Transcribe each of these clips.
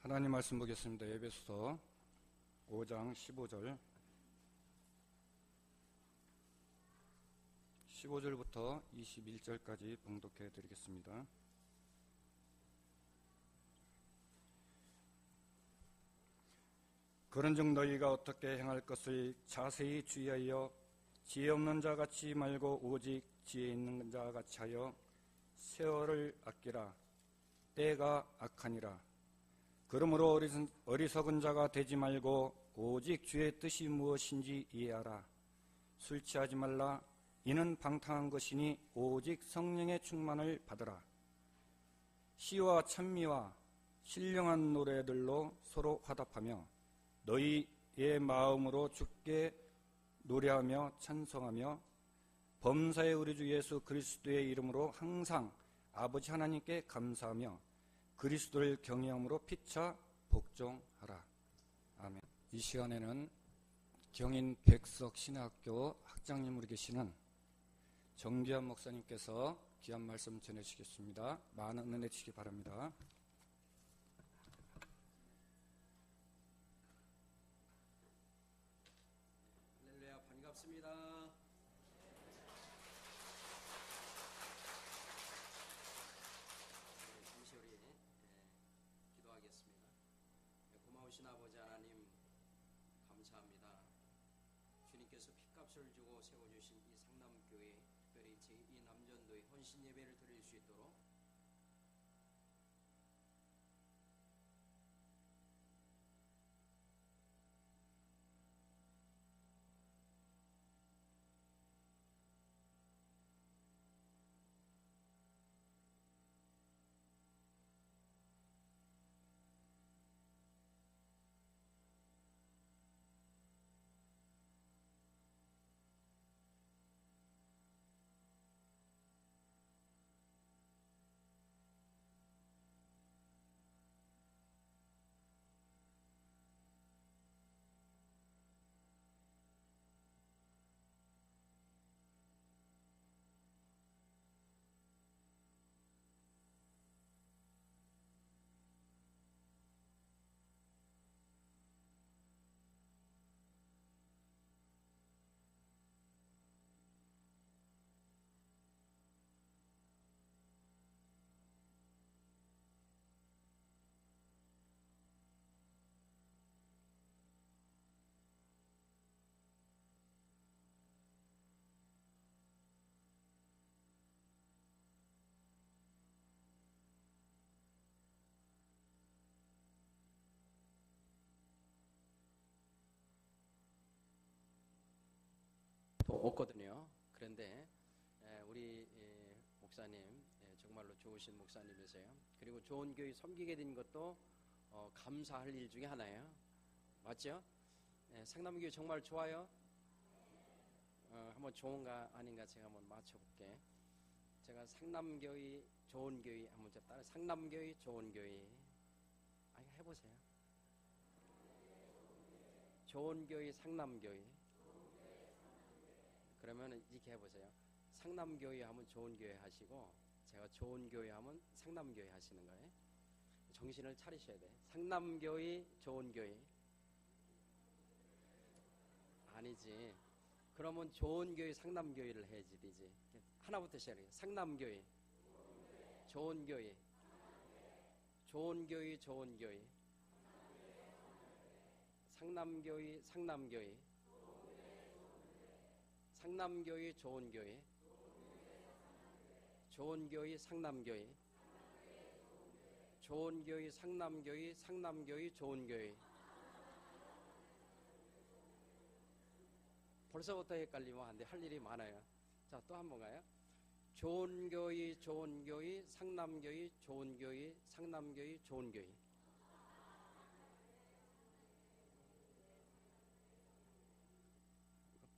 하나님 말씀 보겠습니다. 에베소서 5장 15절부터 21절까지 봉독해 드리겠습니다. 그런즉 너희가 어떻게 행할 것을 자세히 주의하여 지혜 없는 자 같이 말고 오직 지혜 있는 자 같이 하여 세월을 아끼라. 때가 악하니라. 그러므로 어리석은 자가 되지 말고 오직 주의 뜻이 무엇인지 이해하라. 술 취하지 말라. 이는 방탕한 것이니 오직 성령의 충만을 받으라. 시와 찬미와 신령한 노래들로 서로 화답하며 너희의 마음으로 주께 노래하며 찬송하며 범사의 우리 주 예수 그리스도의 이름으로 항상 아버지 하나님께 감사하며 그리스도를 경외함으로 피차 복종하라. 아멘. 이 시간에는 경인 백석 신학교 학장님으로 계시는 정기환 목사님께서 귀한 말씀 전해주시겠습니다. 많은 은혜 주시기 바랍니다. 할렐루야, 반갑습니다. 잠시 우리 기도하겠습니다. 고마우신 아버지 하나님 감사합니다. 주님께서 핏값을 주고 세워주신 이 상남교회, 특별히 제2 남전도의 헌신 예배를 드릴 수 있도록 없거든요. 그런데 우리 목사님 정말로 좋으신 목사님이세요. 그리고 좋은 교회 섬기게 된 것도 감사할 일 중에 하나예요. 맞죠? 상남교회 정말 좋아요. 한번 좋은가 아닌가 제가 한번 맞춰볼게. 제가 상남교회 좋은 교회 한번 따라 상남교회 좋은 교회 해보세요. 좋은 교회 상남교회. 그러면 이렇게 해보세요. 상남교회 하면 좋은 교회 하시고 제가 좋은 교회 하면 상남교회 하시는 거예요. 정신을 차리셔야 돼. 상남교회 좋은 교회 아니지. 그러면 좋은 교회 상남교회를 해야지 되지. 하나부터 시작해. 상남교회 좋은 교회 좋은 교회 좋은 교회 상남교회 상남교회 상남교회 좋은 교회 좋은 교회 상남교회 좋은 교회 상남교회 상남교회 좋은 교회. 벌써부터 헷갈리면 안 돼. 할 일이 많아요. 자, 또 한 번 가요. 좋은 교회 좋은 교회 상남교회 좋은 교회 상남교회 좋은 교회.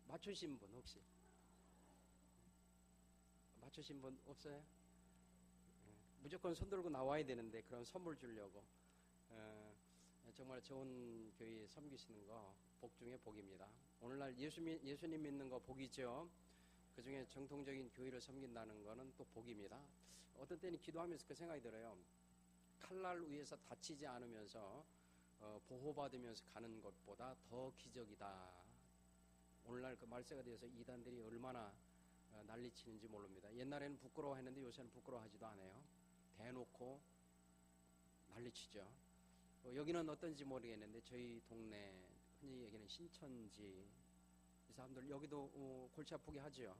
맞추신 분 혹시? 맞추신 분 없어요? 무조건 손 들고 나와야 되는데 그런 선물 주려고. 정말 좋은 교회 섬기시는 거 복 중에 복입니다. 오늘날 예수님 믿는 거 복이죠. 그 중에 정통적인 교회를 섬긴다는 거는 또 복입니다. 어떤 때는 기도하면서 그 생각이 들어요. 칼날 위에서 다치지 않으면서 보호받으면서 가는 것보다 더 기적이다. 오늘날 그 말세가 되어서 이단들이 얼마나 난리치는지 모릅니다. 옛날에는 부끄러워했는데 요새는 부끄러워하지도 않아요. 대놓고 난리치죠. 여기는 어떤지 모르겠는데 저희 동네 흔히 얘기하는 신천지 이 사람들 여기도 골치 아프게 하죠.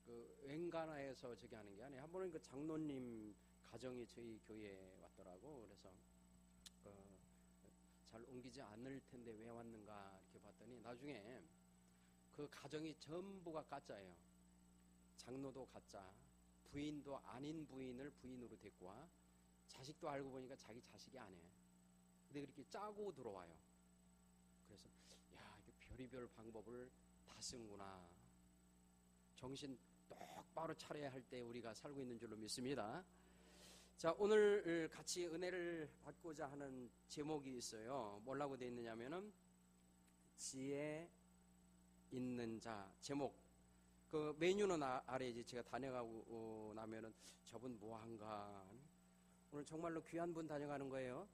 그 웬간하에서 저기 하는 게 아니에요. 한 번은 그 장로님 가정이 저희 교회에 왔더라고. 그래서 잘 옮기지 않을 텐데 왜 왔는가 이렇게 봤더니 나중에 그 가정이 전부가 가짜예요. 장로도 가짜, 부인도 아닌 부인을 부인으로 데리고 와, 자식도 알고 보니까 자기 자식이 아니에요. 근데 그렇게 짜고 들어와요. 그래서 야, 이게 별의별 방법을 다 쓴구나. 정신 똑바로 차려야 할 때 우리가 살고 있는 줄로 믿습니다. 자, 오늘 같이 은혜를 받고자 하는 제목이 있어요. 뭐라고 되어 있느냐면은 지혜 있는 자. 제목 그 메뉴는 아래 제가 다녀가고 나면은 저분 뭐한가. 오늘 정말로 귀한 분 다녀가는 거예요.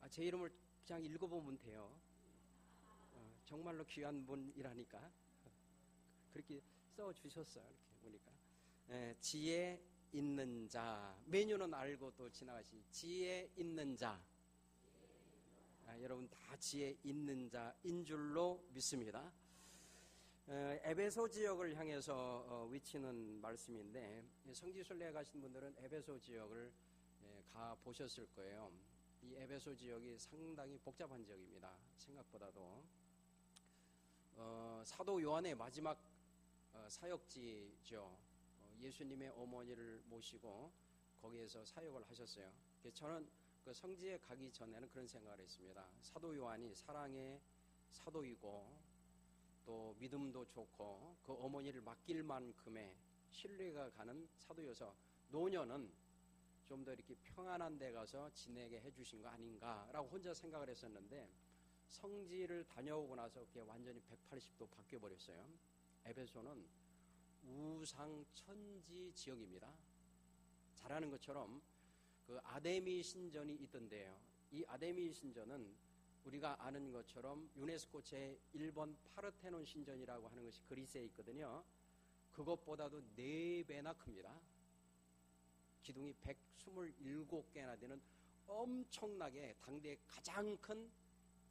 제 이름을 그냥 읽어보면 돼요. 정말로 귀한 분이라니까 그렇게 써주셨어요. 이렇게 보니까 지혜 있는 자. 메뉴는 알고 또 지나가시. 지혜 있는 자. 여러분 다 지혜 있는 자인 줄로 믿습니다. 에베소 지역을 향해서 위치는 말씀인데 성지순례에 가신 분들은 에베소 지역을 가 보셨을 거예요. 이 에베소 지역이 상당히 복잡한 지역입니다. 생각보다도 사도 요한의 마지막 사역지죠. 예수님의 어머니를 모시고 거기에서 사역을 하셨어요. 저는 그 성지에 가기 전에는 그런 생각을 했습니다. 사도 요한이 사랑의 사도이고 또 믿음도 좋고 그 어머니를 맡길 만큼의 신뢰가 가는 사도여서 노년은 좀 더 이렇게 평안한 데 가서 지내게 해주신 거 아닌가라고 혼자 생각을 했었는데 성지를 다녀오고 나서 그게 완전히 180도 바뀌어버렸어요. 에베소는 우상천지 지역입니다. 잘 아는 것처럼 그 아데미 신전이 있던데요. 이 아데미 신전은 우리가 아는 것처럼 유네스코 제1번 파르테논 신전이라고 하는 것이 그리스에 있거든요. 그것보다도 4배나 큽니다. 기둥이 127개나 되는 엄청나게 당대 가장 큰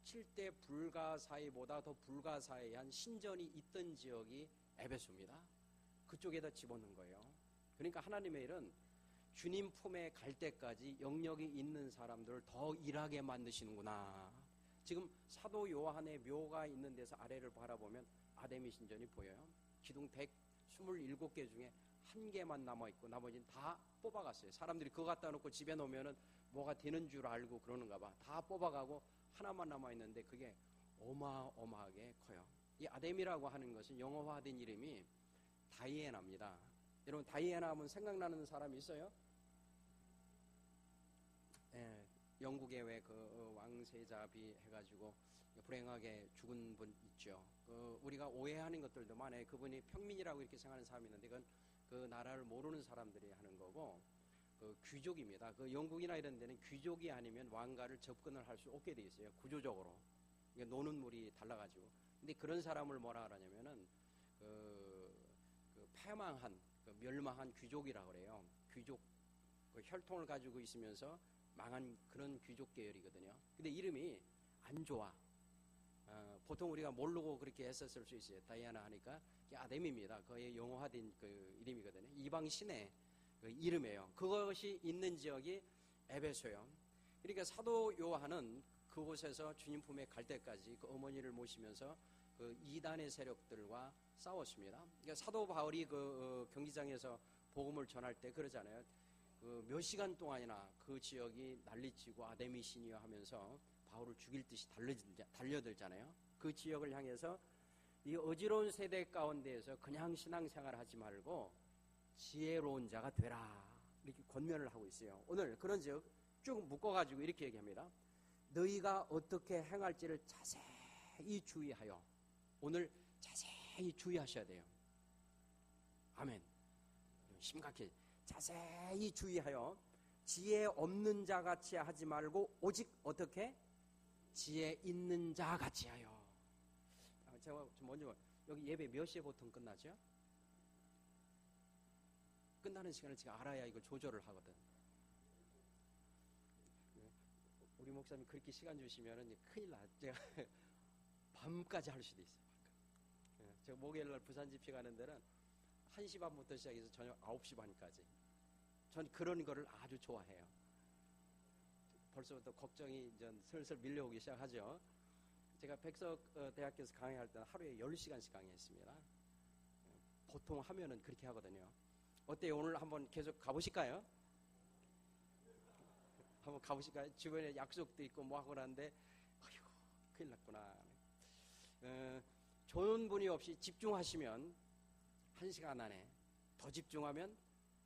7대 불가사의보다 더 불가사의한 신전이 있던 지역이 에베소입니다. 그쪽에다 집어넣은 거예요. 그러니까 하나님의 일은 주님 품에 갈 때까지 영역이 있는 사람들을 더 일하게 만드시는구나. 지금 사도 요한의 묘가 있는 데서 아래를 바라보면 아데미 신전이 보여요. 기둥 127개 중에 1개만 남아있고 나머지는 다 뽑아갔어요. 사람들이 그거 갖다 놓고 집에 놓으면 뭐가 되는 줄 알고 그러는가 봐. 다 뽑아가고 하나만 남아있는데 그게 어마어마하게 커요. 이 아데미라고 하는 것은 영어화된 이름이 다이애나입니다. 여러분 다이애나 하면 생각나는 사람이 있어요? 영국에 왜 그 왕세자비 해가지고 불행하게 죽은 분 있죠. 우리가 오해하는 것들도 많아요. 그분이 평민이라고 이렇게 생각하는 사람이 있는데 그건 그 나라를 모르는 사람들이 하는 거고 그 귀족입니다. 그 영국이나 이런 데는 귀족이 아니면 왕가를 접근을 할 수 없게 돼 있어요. 구조적으로. 그러니까 노는 물이 달라가지고. 근데 그런 사람을 뭐라 하냐면은 그 패망한 멸망한 귀족이라고 그래요. 귀족 그 혈통을 가지고 있으면서 망한 그런 귀족 계열이거든요. 근데 이름이 안 좋아. 보통 우리가 모르고 그렇게 했었을 수 있어요. 다이아나 하니까 아데미입니다. 거의 영어화된 그 이름이거든요. 이방 신의 그 이름이에요. 그것이 있는 지역이 에베소요. 그러니까 사도 요한은 그곳에서 주님 품에 갈 때까지 그 어머니를 모시면서 그 이단의 세력들과 싸웠습니다. 그러니까 사도 바울이 그 경기장에서 복음을 전할 때 그러잖아요. 그 몇 시간 동안이나 그 지역이 난리치고 아데미 신이여 하면서 바울을 죽일 듯이 달려들잖아요. 그 지역을 향해서 이 어지러운 세대 가운데에서 그냥 신앙생활 하지 말고 지혜로운 자가 되라 이렇게 권면을 하고 있어요. 오늘 그런 지역 쭉 묶어가지고 이렇게 얘기합니다. 너희가 어떻게 행할지를 자세히 주의하여. 오늘 자세히 주의하셔야 돼요. 아멘. 심각해. 자세히 주의하여 지혜 없는 자 같이 하지 말고 오직 어떻게? 지혜 있는 자 같이 하여. 제가 먼저 여기 예배 몇 시에 보통 끝나죠? 끝나는 시간을 제가 알아야 이걸 조절을 하거든. 우리 목사님 그렇게 시간 주시면은 큰일 나. 제가 밤까지 할 수도 있어요. 제가 목요일날 부산 집회 가는 데는 1시 반부터 시작해서 저녁 9시 반까지. 전 그런 거를 아주 좋아해요. 벌써부터 걱정이 이제 슬슬 밀려오기 시작하죠. 제가 백석대학교에서 강의할 때는 하루에 10시간씩 강의했습니다. 보통 하면은 그렇게 하거든요. 어때요? 오늘 한번 계속 가보실까요? 한번 가보실까요? 주변에 약속도 있고 뭐 하고 그러는데 아이고 큰일 났구나. 좋은 분이 없이 집중하시면 1시간 안에, 더 집중하면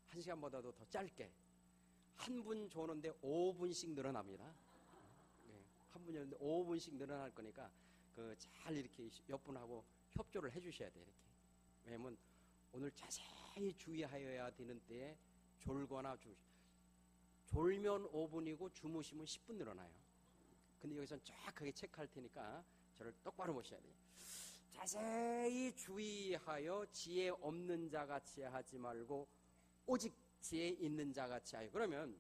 1시간보다도 더 짧게, 한 분 조는데 5분씩 늘어납니다. 한 분이 오는데 5분씩 늘어날 거니까 잘 이렇게 몇 분하고 협조를 해주셔야 돼요. 이렇게. 왜냐면 오늘 자세히 주의하여야 되는 때에 졸거나 졸면 5분이고 주무시면 10분 늘어나요. 근데 여기서는 정확하게 체크할 테니까 저를 똑바로 보셔야 돼요. 자세히 주의하여 지혜 없는 자 같이 하지 말고 오직 지혜 있는 자 같이 하여. 그러면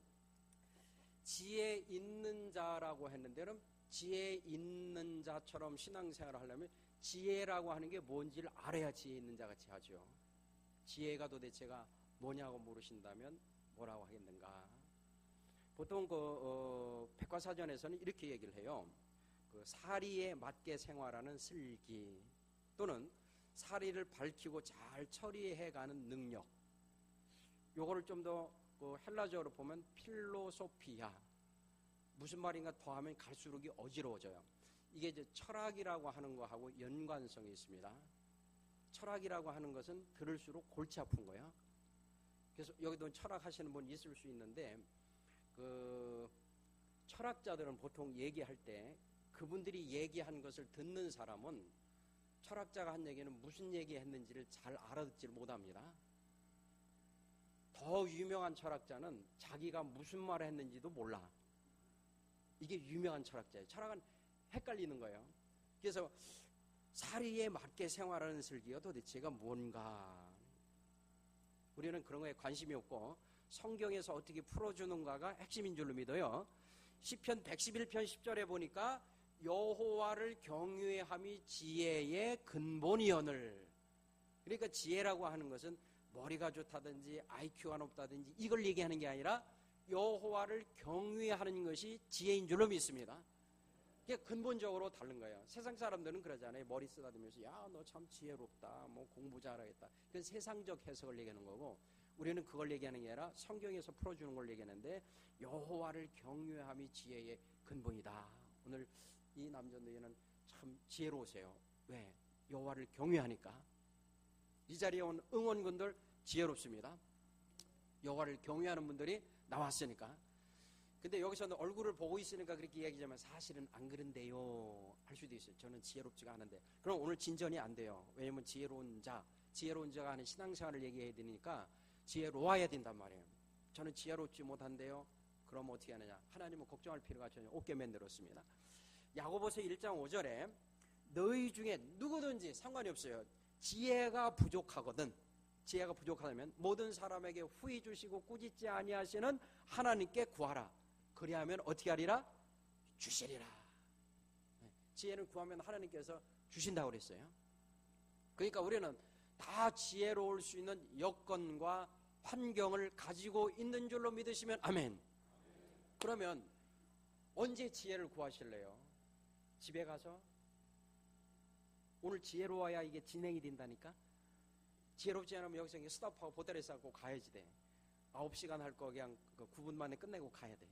지혜 있는 자라고 했는데, 그럼 지혜 있는 자처럼 신앙생활을 하려면 지혜라고 하는 게 뭔지를 알아야 지혜 있는 자 같이 하죠. 지혜가 도대체가 뭐냐고 물으신다면 뭐라고 하겠는가? 보통 백과사전에서는 이렇게 얘기를 해요. 사리에 맞게 생활하는 슬기, 또는 사리를 밝히고 잘 처리해가는 능력. 요거를 좀 더 헬라어로 보면 필로소피아. 무슨 말인가 더하면 갈수록 어지러워져요. 이게 이제 철학이라고 하는 거하고 연관성이 있습니다. 철학이라고 하는 것은 들을수록 골치 아픈 거예요. 그래서 여기도 철학하시는 분 있을 수 있는데, 철학자들은 보통 얘기할 때 그분들이 얘기한 것을 듣는 사람은 철학자가 한 얘기는 무슨 얘기했는지를 잘 알아듣질 못합니다. 더 유명한 철학자는 자기가 무슨 말을 했는지도 몰라. 이게 유명한 철학자예요. 철학은 헷갈리는 거예요. 그래서 사리에 맞게 생활하는 슬기가 도대체가 뭔가. 우리는 그런 거에 관심이 없고 성경에서 어떻게 풀어주는가가 핵심인 줄로 믿어요. 시편 111편 10절에 보니까 여호와를 경외함이 지혜의 근본이오늘. 그러니까 지혜라고 하는 것은 머리가 좋다든지 IQ가 높다든지 이걸 얘기하는 게 아니라 여호와를 경외하는 것이 지혜인 줄로 믿습니다. 이게 근본적으로 다른 거예요. 세상 사람들은 그러잖아요. 머리 쓰다듬으면서 야, 너 참 지혜롭다, 뭐 공부 잘하겠다. 그건 세상적 해석을 얘기하는 거고, 우리는 그걸 얘기하는 게 아니라 성경에서 풀어주는 걸 얘기하는데, 여호와를 경외함이 지혜의 근본이다. 오늘 이 남자들은 참 지혜로우세요. 왜? 여호와를 경외하니까. 이 자리에 온 응원군들 지혜롭습니다. 여호와를 경외하는 분들이 나왔으니까. 근데 여기서는 얼굴을 보고 있으니까 그렇게 이야기하지만 사실은 안 그런데요 할 수도 있어요. 저는 지혜롭지가 않은데. 그럼 오늘 진전이 안 돼요. 왜냐면 지혜로운 자가 하는 신앙생활을 얘기해야 되니까 지혜로워야 된단 말이에요. 저는 지혜롭지 못한데요. 그럼 어떻게 하느냐? 하나님은 걱정할 필요가 전혀 없게 만들었습니다. 야고보서 1장 5절에 너희 중에 누구든지 상관이 없어요. 지혜가 부족하거든. 지혜가 부족하다면 모든 사람에게 후히 주시고 꾸짖지 아니하시는 하나님께 구하라. 그리하면 어떻게 하리라? 주시리라. 지혜를 구하면 하나님께서 주신다고 그랬어요. 그러니까 우리는 다 지혜로울 수 있는 여건과 환경을 가지고 있는 줄로 믿으시면 아멘. 그러면 언제 지혜를 구하실래요? 집에 가서? 오늘 지혜로워야 이게 진행이 된다니까? 지혜롭지 않으면 여기서 스톱하고 보따리 싸고 가야지 돼. 9시간 할 거 그냥 9분 만에 끝내고 가야 돼.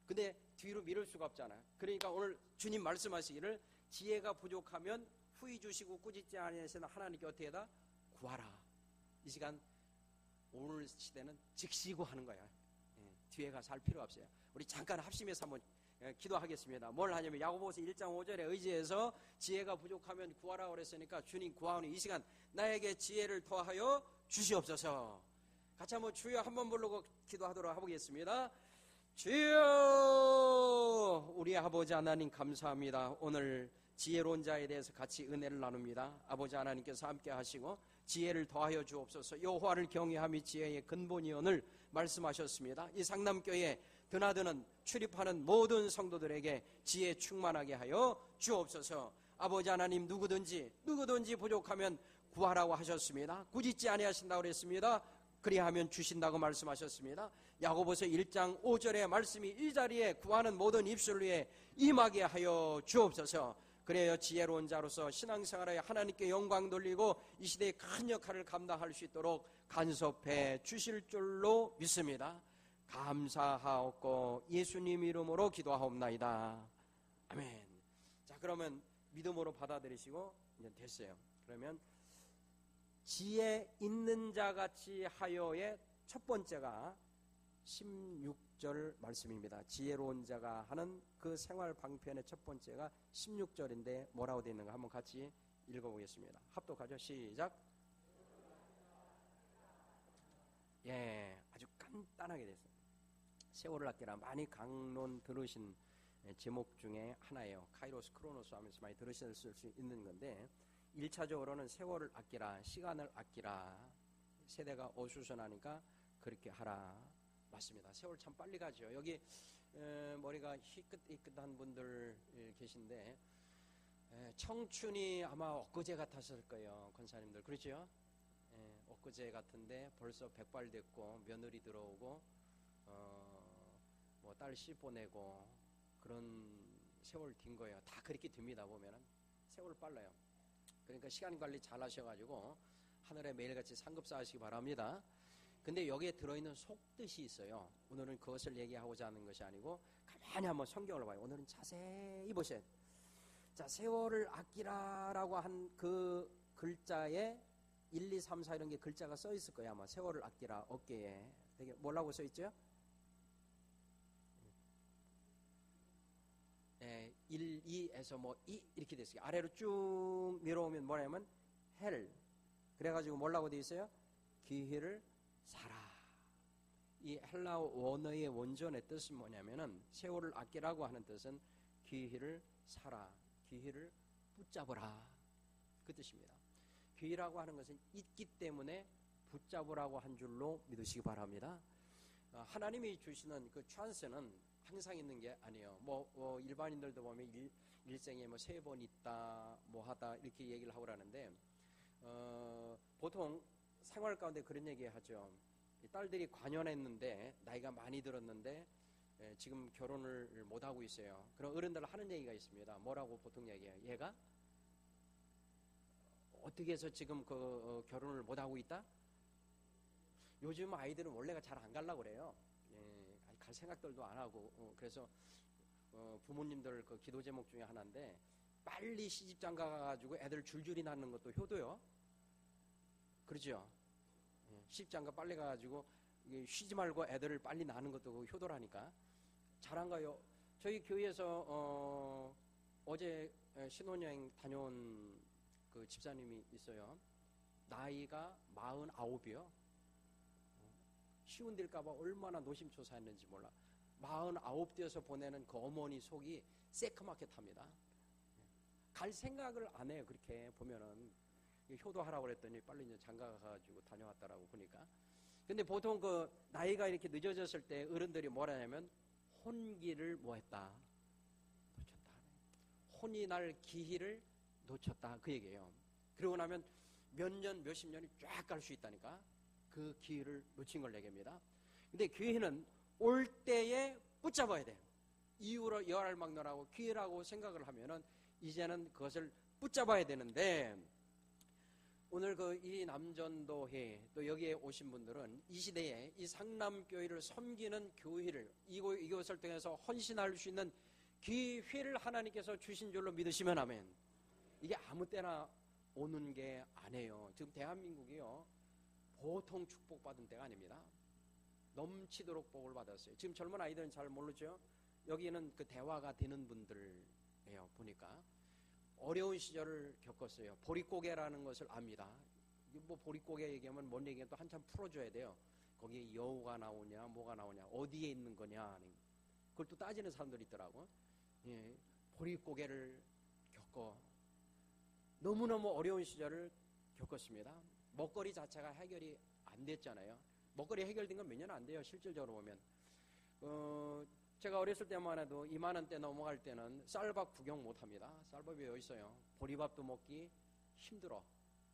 근데 뒤로 미룰 수가 없잖아. 그러니까 오늘 주님 말씀하시기를 지혜가 부족하면 후히 주시고 꾸짖지 아니하시는 하나님께 어떻게 해다? 구하라. 이 시간 오늘 시대는 즉시 구하는 거야. 뒤에 가서 할 필요 없어요. 우리 잠깐 합심해서 한번 기도하겠습니다. 뭘 하냐면 야고보서 1장 5절에 의지해서 지혜가 부족하면 구하라 그랬으니까 주님 구하오니 이 시간 나에게 지혜를 더하여 주시옵소서. 같이 한번 주여 한번 부르고 기도하도록 하겠습니다. 주여, 우리 아버지 하나님 감사합니다. 오늘 지혜로운 자에 대해서 같이 은혜를 나눕니다. 아버지 하나님께서 함께 하시고 지혜를 더하여 주옵소서. 여호와를 경외함이 지혜의 근본이오늘 말씀하셨습니다. 이 상남교회 드나드는 출입하는 모든 성도들에게 지혜 충만하게 하여 주옵소서. 아버지 하나님, 누구든지 부족하면 구하라고 하셨습니다. 꾸짖지 아니하신다고 그랬습니다. 그리하면 주신다고 말씀하셨습니다. 야고보서 1장 5절의 말씀이 이 자리에 구하는 모든 입술 위에 임하게 하여 주옵소서. 그래야 지혜로운 자로서 신앙생활에 하나님께 영광 돌리고 이 시대의 큰 역할을 감당할 수 있도록 간섭해 주실 줄로 믿습니다. 감사하옵고 예수님 이름으로 기도하옵나이다. 아멘. 자, 그러면 믿음으로 받아들이시고 이제 됐어요. 그러면 지혜 있는 자같이 하여의 첫 번째가 16절 말씀입니다. 지혜로운 자가 하는 그 생활 방편의 첫 번째가 16절인데 뭐라고 되어 있는가 한번 같이 읽어보겠습니다. 합독하죠. 시작. 예, 아주 간단하게 됐어요. 세월을 아끼라 많이 강론 들으신 제목 중에 하나예요. 카이로스 크로노스 하면서 많이 들으실 수 있는 건데 1차적으로는 세월을 아끼라, 시간을 아끼라. 세대가 어수선하니까 그렇게 하라. 맞습니다. 세월 참 빨리 가죠. 여기 머리가 희끗희끗한 분들 계신데 청춘이 아마 엊그제 같았을 거예요. 권사님들 그렇죠? 엊그제 같은데 벌써 백발됐고 며느리 들어오고 뭐 딸 씨 보내고 그런 세월 뛴 거예요. 다 그렇게 됩니다. 보면은 세월 빨라요. 그러니까 시간 관리 잘 하셔가지고 하늘에 매일같이 상급 쌓으시기 바랍니다. 근데 여기에 들어있는 속뜻이 있어요. 오늘은 그것을 얘기하고자 하는 것이 아니고 가만히 한번 성경을 봐요. 오늘은 자세히 보셔야 돼요. 자, 세월을 아끼라라고 한 그 글자에 1, 2, 3, 4 이런 게 글자가 써 있을 거예요. 아마 세월을 아끼라 어깨에 되게 뭐라고 써 있죠? 1, 2에서 뭐 2 이렇게 됐어요. 아래로 쭉 내려오면 뭐냐면 헬. 그래가지고 뭐라고 돼 있어요? 기회를 사라. 이 헬라어 원어의 원전의 뜻은 뭐냐면은 세월을 아끼라고 하는 뜻은 기회를 사라, 기회를 붙잡으라 그 뜻입니다. 기회라고 하는 것은 있기 때문에 붙잡으라고 한 줄로 믿으시기 바랍니다. 하나님이 주시는 그 찬스는 항상 있는 게 아니에요. 뭐 일반인들도 보면 일생에 뭐 3번 있다, 뭐 하다 이렇게 얘기를 하고 그러는데 보통 생활 가운데 그런 얘기 하죠. 딸들이 관연했는데 나이가 많이 들었는데 지금 결혼을 못 하고 있어요. 그럼 어른들 하는 얘기가 있습니다. 뭐라고 보통 얘기해요? 얘가 어떻게 해서 지금 결혼을 못 하고 있다? 요즘 아이들은 원래가 잘 안 가려고 그래요. 갈 생각들도 안 하고 그래서 부모님들 그 기도 제목 중에 하나인데 빨리 시집장가 가가지고 애들 줄줄이 낳는 것도 효도요. 그렇죠? 시집장가 빨리 가가지고 쉬지 말고 애들을 빨리 낳는 것도 효도라니까. 잘한가요? 저희 교회에서 어제 신혼여행 다녀온 그 집사님이 있어요. 나이가 49이요. 쉬운 데일까봐 얼마나 노심초사했는지 몰라. 49 되어서 보내는 그 어머니 속이 새까맣게 탑니다. 갈 생각을 안 해요. 그렇게 보면은 효도하라고 그랬더니 빨리 이제 장가 가가지고 다녀왔다라고 보니까. 근데 보통 그 나이가 이렇게 늦어졌을 때 어른들이 뭐라 하냐면 혼기를 뭐했다? 놓쳤다. 혼이 날 기회를 놓쳤다. 그 얘기예요. 그러고 나면 몇 년, 몇십 년이 쫙 갈 수 있다니까. 그 기회를 놓친 걸 얘기합니다. 근데 기회는 올 때에 붙잡아야 돼요. 이후로 여할망노라고 기회라고 생각을 하면은 이제는 그것을 붙잡아야 되는데 오늘 이 남전도회 또 여기에 오신 분들은 이 시대에 이 상남교회를 섬기는 교회를 이곳을 통해서 헌신할 수 있는 기회를 하나님께서 주신 줄로 믿으시면 아멘. 이게 아무 때나 오는 게 아니에요. 지금 대한민국이요. 보통 축복받은 때가 아닙니다. 넘치도록 복을 받았어요. 지금 젊은 아이들은 잘 모르죠. 여기는 그 대화가 되는 분들이에요. 보니까 어려운 시절을 겪었어요. 보릿고개라는 것을 압니다. 뭐 보릿고개 얘기하면 뭔 얘기는 또 한참 풀어줘야 돼요. 거기에 여우가 나오냐 뭐가 나오냐 어디에 있는 거냐 그걸 또 따지는 사람들이 있더라고. 예, 보릿고개를 겪어 너무너무 어려운 시절을 겪었습니다. 먹거리 자체가 해결이 안 됐잖아요. 먹거리 해결된 건 몇 년 안 돼요. 실질적으로 보면 제가 어렸을 때만 해도 2만 원대 넘어갈 때는 쌀밥 구경 못합니다. 쌀밥이 어디 있어요. 보리밥도 먹기 힘들어.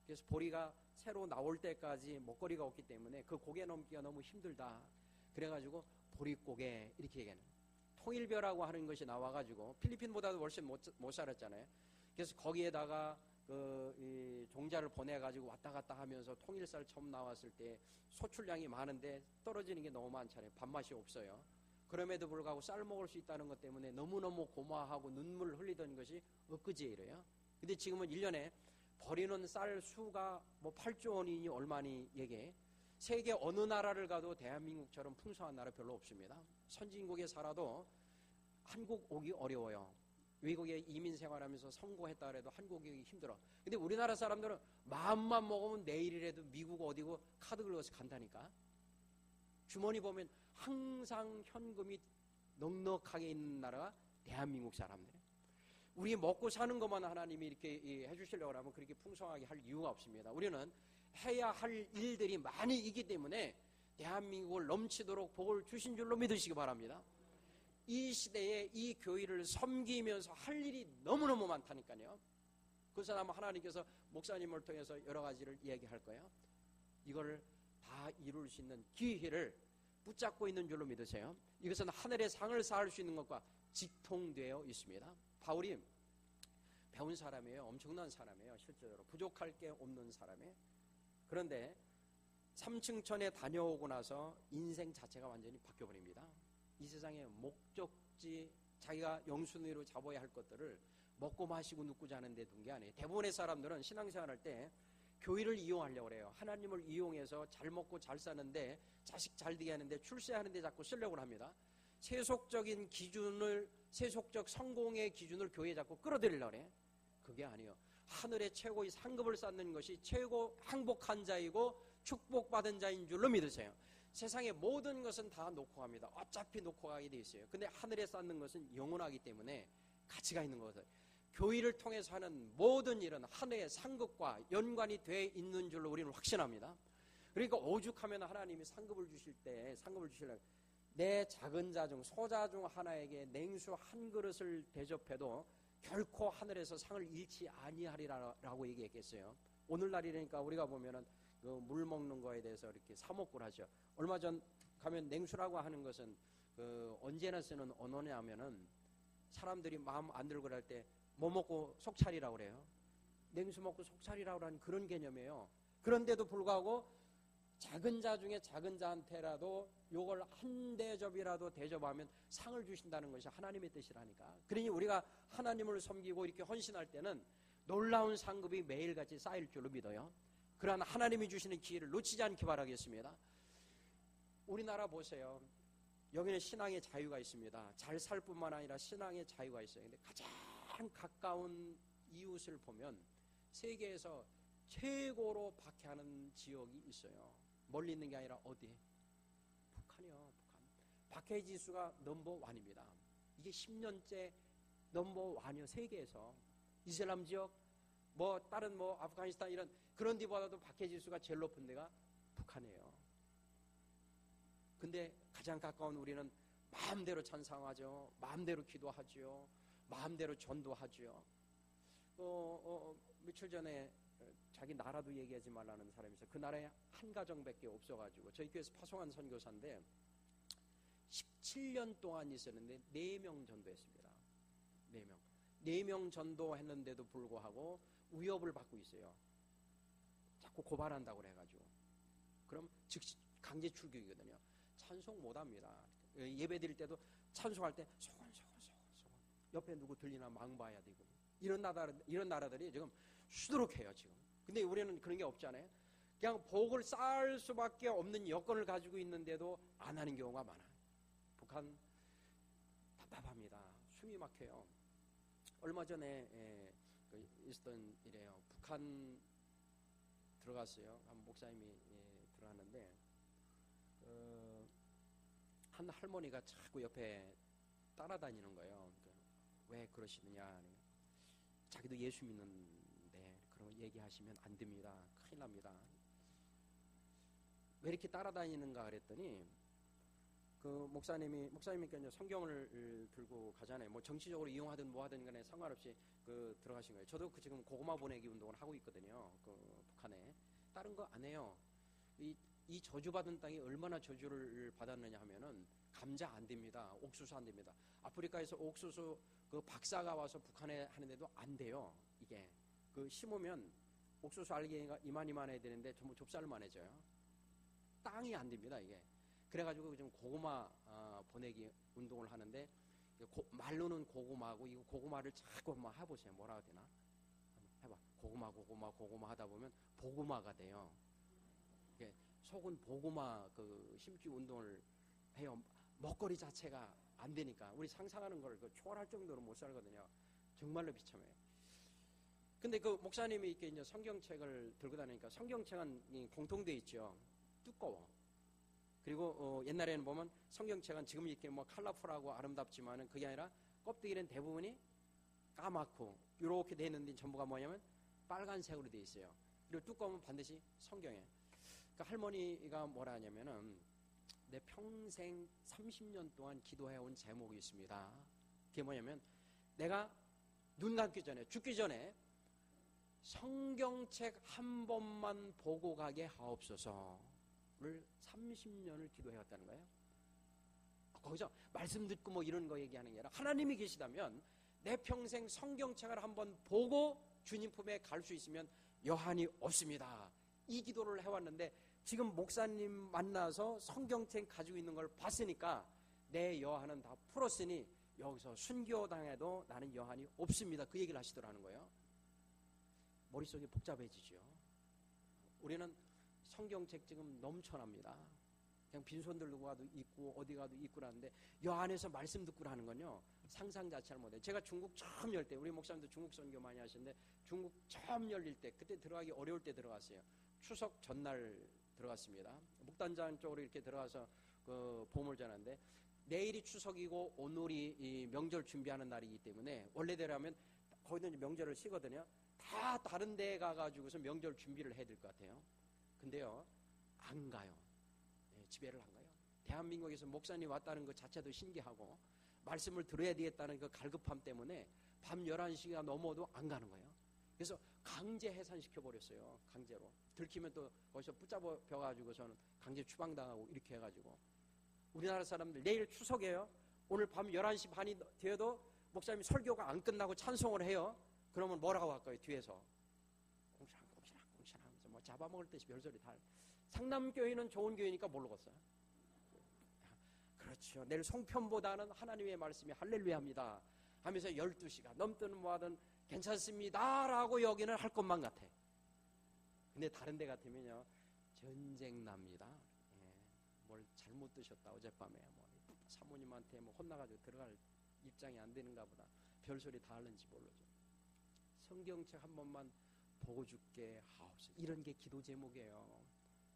그래서 보리가 새로 나올 때까지 먹거리가 없기 때문에 그 고개 넘기가 너무 힘들다. 그래가지고 보릿고개 이렇게 얘기하는 통일벼라고 하는 것이 나와가지고 필리핀보다도 훨씬 못 살았잖아요. 그래서 거기에다가 이 종자를 보내가지고 왔다 갔다 하면서 통일쌀 처음 나왔을 때 소출량이 많은데 떨어지는 게 너무 많잖아요. 밥맛이 없어요. 그럼에도 불구하고 쌀 먹을 수 있다는 것 때문에 너무너무 고마워하고 눈물을 흘리던 것이 엊그제이래요. 근데 지금은 1년에 버리는 쌀 수가 뭐 8조 원이니 얼마니 얘기해. 세계 어느 나라를 가도 대한민국처럼 풍성한 나라 별로 없습니다. 선진국에 살아도 한국 오기 어려워요. 외국에 이민 생활하면서 성공했다 그래도 한국 오기 힘들어. 근데 우리나라 사람들은 마음만 먹으면 내일이라도 미국 어디고 카드 긁어서 간다니까. 주머니 보면 항상 현금이 넉넉하게 있는 나라가 대한민국 사람들. 우리 먹고 사는 것만 하나님이 이렇게 해주시려고 하면 그렇게 풍성하게 할 이유가 없습니다. 우리는 해야 할 일들이 많이 있기 때문에 대한민국을 넘치도록 복을 주신 줄로 믿으시기 바랍니다. 이 시대에 이 교회를 섬기면서 할 일이 너무너무 많다니까요. 그래서 아마 하나님께서 목사님을 통해서 여러 가지를 이야기할 거예요. 이걸 다 이룰 수 있는 기회를 붙잡고 있는 줄로 믿으세요. 이것은 하늘의 상을 쌓을 수 있는 것과 직통되어 있습니다. 바울이 배운 사람이에요. 엄청난 사람이에요. 실제로 부족할 게 없는 사람이에요. 그런데 3층천에 다녀오고 나서 인생 자체가 완전히 바뀌어버립니다. 이 세상의 목적지, 자기가 영순위로 잡아야 할 것들을 먹고 마시고 눕고 자는 데 둔 게 아니에요. 대부분의 사람들은 신앙생활할 때 교회를 이용하려고 그래요. 하나님을 이용해서 잘 먹고 잘 사는데 자식 잘 되게 하는데 출세하는데 자꾸 쓰려고 합니다. 세속적인 기준을, 세속적 성공의 기준을 교회에 자꾸 끌어들이려고 그래. 그게 아니에요. 하늘의 최고의 상급을 쌓는 것이 최고 행복한 자이고 축복받은 자인 줄로 믿으세요. 세상의 모든 것은 다 놓고 갑니다. 어차피 놓고 가게 돼 있어요. 근데 하늘에 쌓는 것은 영원하기 때문에 가치가 있는 것을. 교회를 통해서 하는 모든 일은 하늘의 상급과 연관이 돼 있는 줄로 우리는 확신합니다. 그러니까 오죽하면 하나님이 상급을 주실 때, 상급을 주시려고 내 작은 자 중, 소자 중 하나에게 냉수 한 그릇을 대접해도 결코 하늘에서 상을 잃지 아니하리라고 얘기했겠어요. 오늘날이니까 우리가 보면은 그 물 먹는 거에 대해서 이렇게 사목을 하죠. 얼마 전 가면 냉수라고 하는 것은 그 언제나 쓰는 언어냐면은 사람들이 마음 안 들고 할 때 뭐 먹고 속 차리라고 그래요. 냉수 먹고 속 차리라고 하는 그런 개념이에요. 그런데도 불구하고 작은 자 중에 작은 자한테라도 요걸 한 대접이라도 대접하면 상을 주신다는 것이 하나님의 뜻이라니까. 그러니 우리가 하나님을 섬기고 이렇게 헌신할 때는 놀라운 상급이 매일같이 쌓일 줄로 믿어요. 그러한 하나님이 주시는 기회를 놓치지 않기 바라겠습니다. 우리나라 보세요. 여기는 신앙의 자유가 있습니다. 잘 살 뿐만 아니라 신앙의 자유가 있어요. 근데 가장 가까운 이웃을 보면 세계에서 최고로 박해하는 지역이 있어요. 멀리 있는 게 아니라 어디? 북한이요. 북한. 박해 지수가 넘버1입니다. 이게 10년째 넘버1이요. 세계에서. 이슬람 지역, 뭐 다른 뭐 아프가니스탄 이런 그런 데보다도 박해 지수가 제일 높은 데가 북한이에요. 근데 가장 가까운 우리는 마음대로 찬양하죠. 마음대로 기도하죠. 마음대로 전도하죠. 며칠 전에 자기 나라도 얘기하지 말라는 사람이 있어요. 그 나라에 한 가정밖에 없어가지고 저희 교회에서 파송한 선교사인데 17년 동안 있었는데 4명 전도했습니다. 4명. 4명 전도했는데도 불구하고 위협을 받고 있어요. 자꾸 고발한다고 그래가지고. 그럼 즉시 강제 출교이거든요. 찬송 못합니다. 예배 드릴 때도 찬송할 때 소곤 옆에 누구 들리나 망봐야 되고 이런 나라들이 지금 수두룩해요 지금. 근데 우리는 그런 게 없잖아요. 그냥 복을 쌓을 수밖에 없는 여건을 가지고 있는데도 안 하는 경우가 많아요. 북한 답답합니다. 숨이 막혀요. 얼마 전에 있었던 일이에요. 북한 들어갔어요. 한 목사님이 들어갔는데 한 할머니가 자꾸 옆에 따라다니는 거예요. 왜 그러시느냐. 자기도 예수 믿는데 그런 거 얘기하시면 안 됩니다. 큰일 납니다. 왜 이렇게 따라다니는가 그랬더니 그 목사님이니까 이제 성경을 들고 가잖아요. 뭐 정치적으로 이용하든 뭐 하든 간에 상관없이 그 들어가신 거예요. 저도 그 지금 고구마 보내기 운동을 하고 있거든요. 그 북한에. 다른 거 안 해요. 이 저주받은 땅이 얼마나 저주를 받았느냐 하면은 감자 안 됩니다. 옥수수 안 됩니다. 아프리카에서 옥수수 그 박사가 와서 북한에 하는데도 안 돼요. 이게 그 심으면 옥수수 알갱이가 이만해야 되는데 전부 좁쌀만해져요. 땅이 안 됩니다. 이게. 그래가지고 지금 고구마 보내기 운동을 하는데 말로는 고구마고 이거 고구마를 자꾸 한번 해보세요. 뭐라 해야 되나? 해봐. 고구마 하다 보면 보구마가 돼요. 이게 속은 보구마 그 심기 운동을 해요. 먹거리 자체가 안 되니까 우리 상상하는 걸 초월할 정도로 못 살거든요. 정말로 비참해요. 근데 그 목사님이 이렇게 이제 성경책을 들고 다니니까 성경책은 공통돼 있죠. 두꺼워. 그리고 옛날에는 보면 성경책은 지금 이렇게 뭐 컬러풀하고 아름답지만은 그게 아니라 껍데기는 대부분이 까맣고 이렇게 돼 있는데 전부가 뭐냐면 빨간색으로 돼 있어요. 그리고 두꺼우면 반드시 성경에. 그러니까 할머니가 뭐라 하냐면은 내 평생 30년 동안 기도해온 제목이 있습니다. 그게 뭐냐면 내가 눈 감기 전에 죽기 전에 성경책 한 번만 보고 가게 하옵소서. 30년을 기도해왔다는 거예요. 거기서 말씀 듣고 뭐 이런 거 얘기하는 게 아니라 하나님이 계시다면 내 평생 성경책을 한번 보고 주님 품에 갈 수 있으면 여한이 없습니다. 이 기도를 해왔는데 지금 목사님 만나서 성경책 가지고 있는 걸 봤으니까 내 여한은 다 풀었으니 여기서 순교당해도 나는 여한이 없습니다. 그 얘기를 하시더라는 거예요. 머릿속이 복잡해지죠. 우리는 성경책 지금 넘쳐납니다. 그냥 빈손 들고 가도 있고 어디 가도 있고 라는데 여 안에서 말씀 듣고 라는 건요 상상 자체를 못해요. 제가 중국 처음 열 때 우리 목사님도 중국 선교 많이 하시는데 중국 처음 열릴 때 그때 들어가기 어려울 때 들어갔어요. 추석 전날 들어갔습니다. 목단장 쪽으로 이렇게 들어가서 그 보물 전하는데 내일이 추석이고 오늘이 이 명절 준비하는 날이기 때문에 원래대로 거기도 이제 명절을 쉬거든요. 다 다른 데 가가지고서 명절 준비를 해야 될 것 같아요. 근데요 안 가요. 네, 집회를 안 가요. 대한민국에서 목사님 왔다는 것 자체도 신기하고 말씀을 들어야 되겠다는 그 갈급함 때문에 밤 11시가 넘어도 안 가는 거예요. 그래서 강제 해산시켜버렸어요. 강제로. 들키면 또 거기서 붙잡혀가지고서는 강제 추방당하고 이렇게 해가지고 우리나라 사람들 내일 추석이에요. 오늘 밤 11시 반이 되어도 목사님이 설교가 안 끝나고 찬송을 해요. 그러면 뭐라고 할까요? 뒤에서 꽁시랑 하면서 뭐 잡아먹을 듯이 별소리 다. 상남교회는 좋은 교회니까 모르겠어요. 그렇죠. 내일 송편보다는 하나님의 말씀이 할렐루야입니다 하면서 12시가 넘든 뭐하든 괜찮습니다 라고 여기는 할 것만 같아. 근데 다른 데 같으면요 전쟁 납니다. 예, 뭘 잘못 드셨다 어젯밤에 뭐 사모님한테 뭐 혼나가지고 들어갈 입장이 안 되는가 보다 별소리 다 하는지 모르죠. 성경책 한 번만 보고 줄게 하옵소서. 이런 게 기도 제목이에요.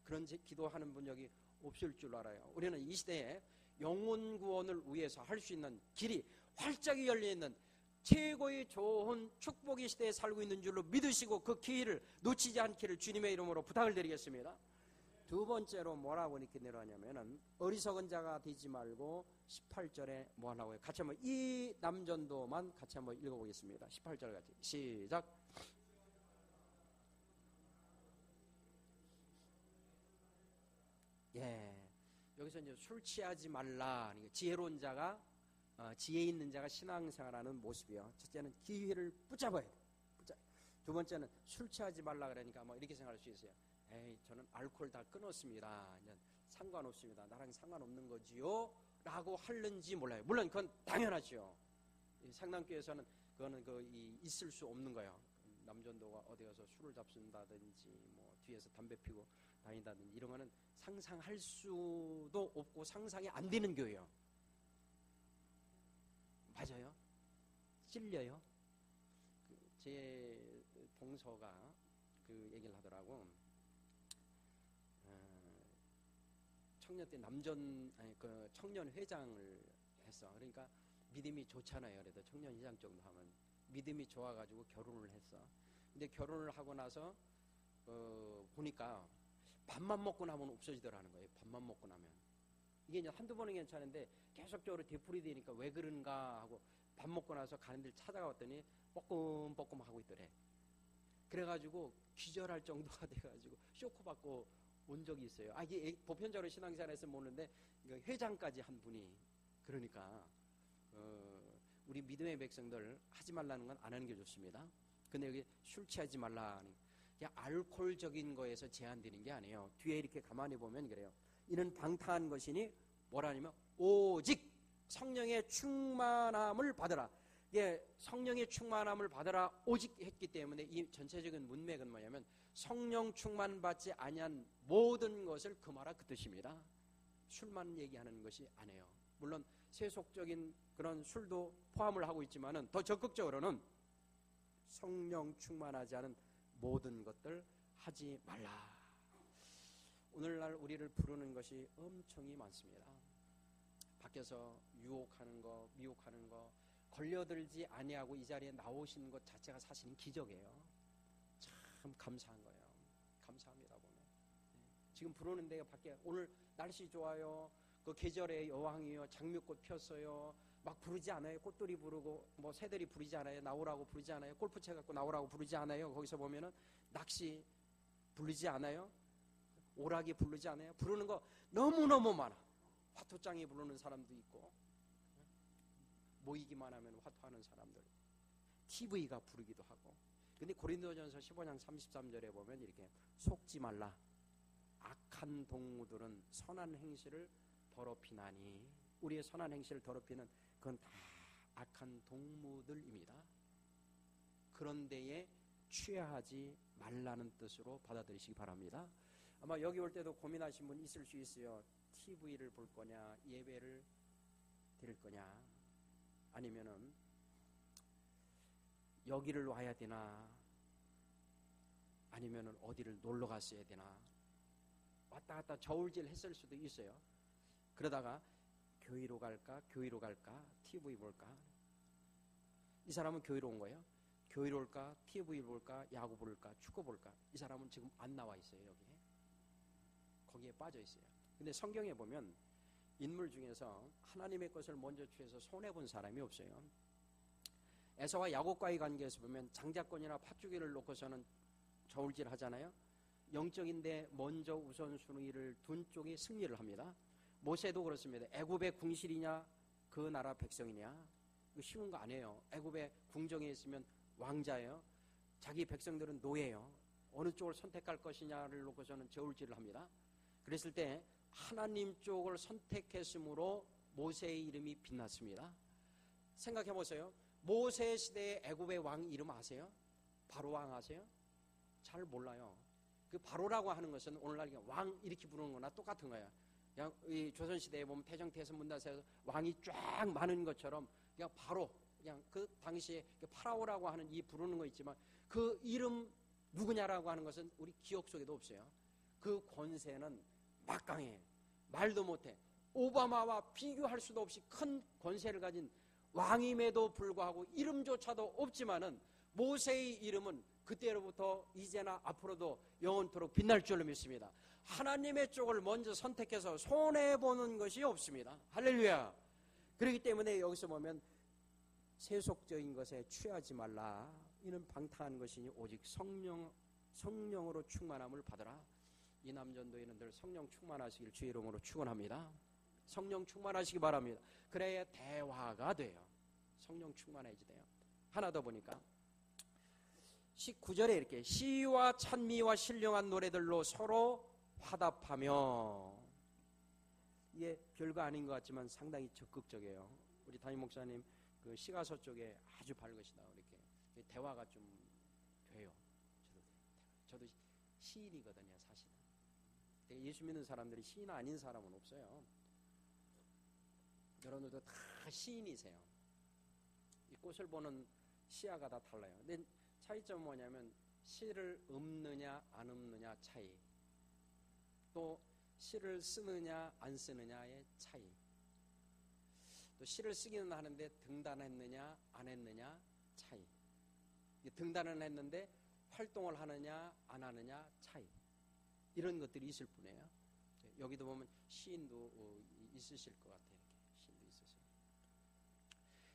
그런 기도하는 분 여기 없을 줄 알아요. 우리는 이 시대에 영혼 구원을 위해서 할 수 있는 길이 활짝이 열려있는 최고의 좋은 축복의 시대에 살고 있는 줄로 믿으시고 그 기회를 놓치지 않기를 주님의 이름으로 부탁을 드리겠습니다. 두 번째로 뭐라고 이렇게 내려가냐면은 어리석은 자가 되지 말고 18절에 뭐 하나고요. 같이 한번 이 남전도만 같이 한번 읽어보겠습니다. 18절 같이 시작. 예, 여기서 이제 술 취하지 말라. 지혜로운 자가 지혜 있는 자가 신앙생활하는 모습이요. 첫째는 기회를 붙잡아야 돼. 두 번째는 술 취하지 말라 그러니까 뭐 이렇게 생각할 수 있어요. 에이, 저는 알코올 다 끊었습니다. 상관없습니다. 나랑 상관없는 거지요? 라고 하는지 몰라요. 물론 그건 당연하죠. 상남교에서는 그거는 있을 수 없는 거예요. 남전도가 어디 가서 술을 잡순다든지 뭐 뒤에서 담배 피고 다닌다든지 이런 거는 상상할 수도 없고 상상이 안 되는 교회예요. 맞아요. 찔려요. 제 동서가 그 얘기를 하더라고. 청년 때 그 청년 회장을 했어. 그러니까 믿음이 좋잖아요. 그래도 청년 회장 정도 하면 믿음이 좋아가지고 결혼을 했어. 근데 결혼을 하고 나서 보니까 밥만 먹고 나면 없어지더라는 거예요. 밥만 먹고 나면. 이게 이제 한두 번은 괜찮은데 계속적으로 되풀이되니까 왜 그런가 하고 밥 먹고 나서 가는 길 찾아가 봤더니 뻐끔뻐끔 하고 있더래. 그래가지고 기절할 정도가 돼가지고 쇼크받고 온 적이 있어요. 이게 보편적으로 신앙생활에서 모르는데 회장까지 한 분이. 그러니까 우리 믿음의 백성들 하지 말라는 건 안 하는 게 좋습니다. 근데 여기 술 취하지 말라. 그냥 알코올적인 거에서 제한되는 게 아니에요. 뒤에 이렇게 가만히 보면 그래요. 이는 방탕한 것이니 뭐라냐면 오직 성령의 충만함을 받으라. 예, 성령의 충만함을 받으라 오직 했기 때문에 이 전체적인 문맥은 뭐냐면 성령 충만 받지 아니한 모든 것을 금하라 그 뜻입니다. 술만 얘기하는 것이 아니에요. 물론 세속적인 그런 술도 포함을 하고 있지만은 더 적극적으로는 성령 충만하지 않은 모든 것들 하지 말라. 오늘날 우리를 부르는 것이 엄청이 많습니다. 밖에서 유혹하는 거, 미혹하는 거, 걸려들지 아니하고 이 자리에 나오시는 것 자체가 사실은 기적이에요. 참 감사한 거예요. 감사합니다 보면. 지금 부르는 데가 밖에 오늘 날씨 좋아요. 그 계절의 여왕이요. 장미꽃 폈어요. 막 부르지 않아요. 꽃들이 부르고 뭐 새들이 부르지 않아요. 나오라고 부르지 않아요. 골프채 갖고 나오라고 부르지 않아요. 거기서 보면은 낚시 부르지 않아요. 오락이 부르지 않아요. 부르는 거 너무너무 많아. 화투장에 부르는 사람도 있고 모이기만 하면 화투하는 사람들, TV가 부르기도 하고. 근데 고린도전서 15장 33절에 보면 이렇게 속지 말라. 악한 동무들은 선한 행실을 더럽히나니. 우리의 선한 행실을 더럽히는 그건 다 악한 동무들입니다. 그런 데에 취하지 말라는 뜻으로 받아들이시기 바랍니다. 아마 여기 올 때도 고민하신 분 있을 수 있어요. TV를 볼 거냐, 예배를 드릴 거냐, 아니면은 여기를 와야 되나, 아니면은 어디를 놀러 갔어야 되나, 왔다 갔다 저울질 했을 수도 있어요. 그러다가 교회로 갈까, TV 볼까. 이 사람은 교회로 온 거예요. 교회로 올까, TV 볼까, 야구 볼까, 축구 볼까. 이 사람은 지금 안 나와 있어요. 여기에. 거기에 빠져 있어요. 근데 성경에 보면 인물 중에서 하나님의 것을 먼저 취해서 손해본 사람이 없어요. 에서와 야곱과의 관계에서 보면 장자권이나 팥주기를 놓고서는 저울질 하잖아요. 영적인데 먼저 우선순위를 둔 쪽이 승리를 합니다. 모세도 그렇습니다. 애굽의 궁실이냐 그 나라 백성이냐, 이거 쉬운 거 아니에요. 애굽의 궁정에 있으면 왕자예요. 자기 백성들은 노예예요. 어느 쪽을 선택할 것이냐를 놓고서는 저울질을 합니다. 그랬을 때 하나님 쪽을 선택했으므로 모세의 이름이 빛났습니다. 생각해 보세요. 모세 시대의 애굽의 왕 이름 아세요? 바로 왕 아세요? 잘 몰라요. 그 바로라고 하는 것은 오늘날 왕 이렇게 부르는 거나 똑같은 거예요. 그냥 이 조선 시대에 보면 태정, 태선, 문다세에서 왕이 쫙 많은 것처럼 그냥 바로, 그냥 그 당시에 파라오라고 하는 이 부르는 거 있지만 그 이름 누구냐라고 하는 것은 우리 기억 속에도 없어요. 그 권세는 막강해. 말도 못해. 오바마와 비교할 수도 없이 큰 권세를 가진 왕임에도 불구하고 이름조차도 없지만은 모세의 이름은 그때로부터 이제나 앞으로도 영원토록 빛날 줄로 믿습니다. 하나님의 쪽을 먼저 선택해서 손해보는 것이 없습니다. 할렐루야. 그렇기 때문에 여기서 보면 세속적인 것에 취하지 말라. 이는 방탕한 것이니 오직 성령으로 충만함을 받으라. 이 남전도에는 늘 성령 충만하시길 주의 이름으로 축원합니다. 성령 충만하시기 바랍니다. 그래야 대화가 돼요. 성령 충만해야지 돼요. 하나 더 보니까 19절에 이렇게 시와 찬미와 신령한 노래들로 서로 화답하며. 이게 별거 아닌 것 같지만 상당히 적극적이에요. 우리 담임 목사님 그 시가서 쪽에 아주 밝으시다. 이렇게 대화가 좀 돼요. 저도 시인이거든요, 사실은. 예수 믿는 사람들이 시인 아닌 사람은 없어요. 여러분들도 다 시인이세요. 이 꽃을 보는 시야가 다 달라요. 근데 차이점은 뭐냐면 시를 읊느냐 안 읊느냐 차이. 또 시를 쓰느냐 안 쓰느냐의 차이. 또 시를 쓰기는 하는데 등단했느냐 안 했느냐 차이. 등단은 했는데 활동을 하느냐 안 하느냐 차이. 이런 것들이 있을 뿐이에요. 여기도 보면 시인도 있으실 것 같아요. 이렇게 시인도 있으세요.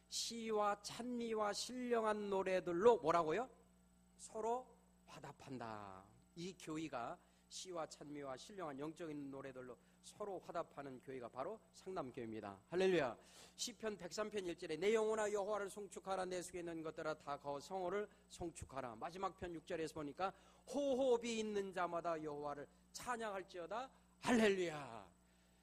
시와 찬미와 신령한 노래들로 뭐라고요? 서로 화답한다. 이 교회가 시와 찬미와 신령한 영적인 노래들로 서로 화답하는 교회가 바로 상담교회입니다. 할렐루야. 시편 103편 1절에 내 영혼아 여호와를 송축하라. 내 속에 있는 것들아 다 그 성호를 송축하라. 마지막 편 6절에서 보니까 호흡이 있는 자마다 여호와를 찬양할지어다. 할렐루야.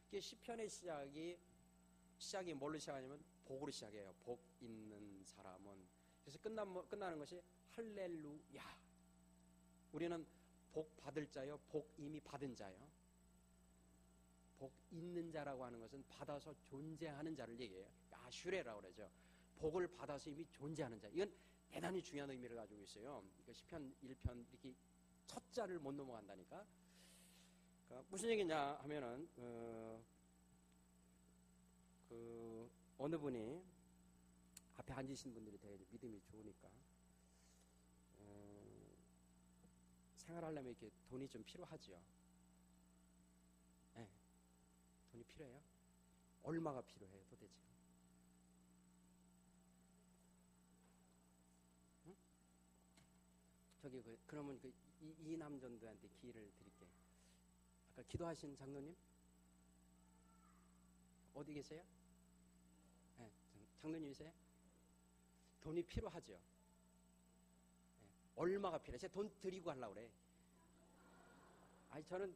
이게 시편의 시작이 뭘로 시작하냐면 복으로 시작해요. 복 있는 사람은. 그래서 끝나는 것이 할렐루야. 우리는 복 받을 자요, 복 이미 받은 자요. 복 있는 자라고 하는 것은 받아서 존재하는 자를 얘기해요. 아슈레라고 그러죠. 복을 받아서 이미 존재하는 자. 이건 대단히 중요한 의미를 가지고 있어요. 그러니까 시편 1편 이렇게 첫 자를 못 넘어간다니까. 그러니까 무슨 얘기냐 하면은 어느 분이 앞에 앉으신 분들이 되게 믿음이 좋으니까 생활하려면 이렇게 돈이 좀 필요하지요. 네. 돈이 필요해요? 얼마가 필요해요, 도대체? 응? 저기 그러면 이 남전도한테 기회를 드릴게요. 아까 기도하신 장로님 어디 계세요? 네, 장로님이세요? 돈이 필요하죠. 네. 얼마가 필요해? 제가 돈 드리고 하려고 그래. 아니 저는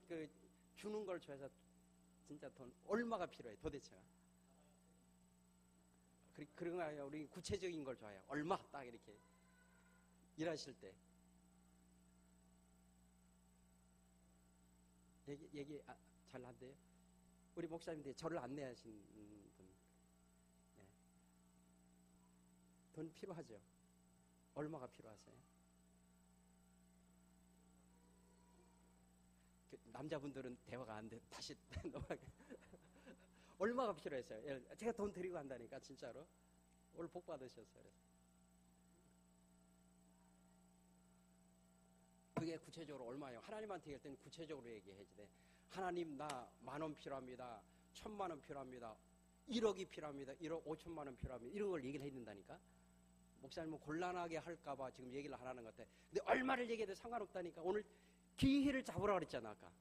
주는 걸 좋아해서 진짜 돈 얼마가 필요해 도대체가. 그런 거 아니에요. 우리 구체적인 걸 좋아해요. 얼마 딱 이렇게 일하실 때 얘기 잘 한대요. 우리 목사님들이 저를 안내하신 분. 네. 돈 필요하죠. 얼마가 필요하세요? 남자분들은 대화가 안 돼. 다시 넘어가게. 얼마가 필요했어요? 제가 돈 드리고 한다니까 진짜로. 오늘 복 받으셨어요. 그게 구체적으로 얼마예요? 하나님한테 얘기할 때는 구체적으로 얘기해야지 돼. 하나님 나 10,000원 필요합니다. 1,000,000원 필요합니다. 1억이 필요합니다. 1억 5천만 원 필요합니다. 이런 걸 얘기를 해야 된다니까. 목사님은 곤란하게 할까봐 지금 얘기를 안 하는 것 같아. 근데 얼마를 얘기해도 상관없다니까. 오늘 기회를 잡으라 그랬잖아 아까.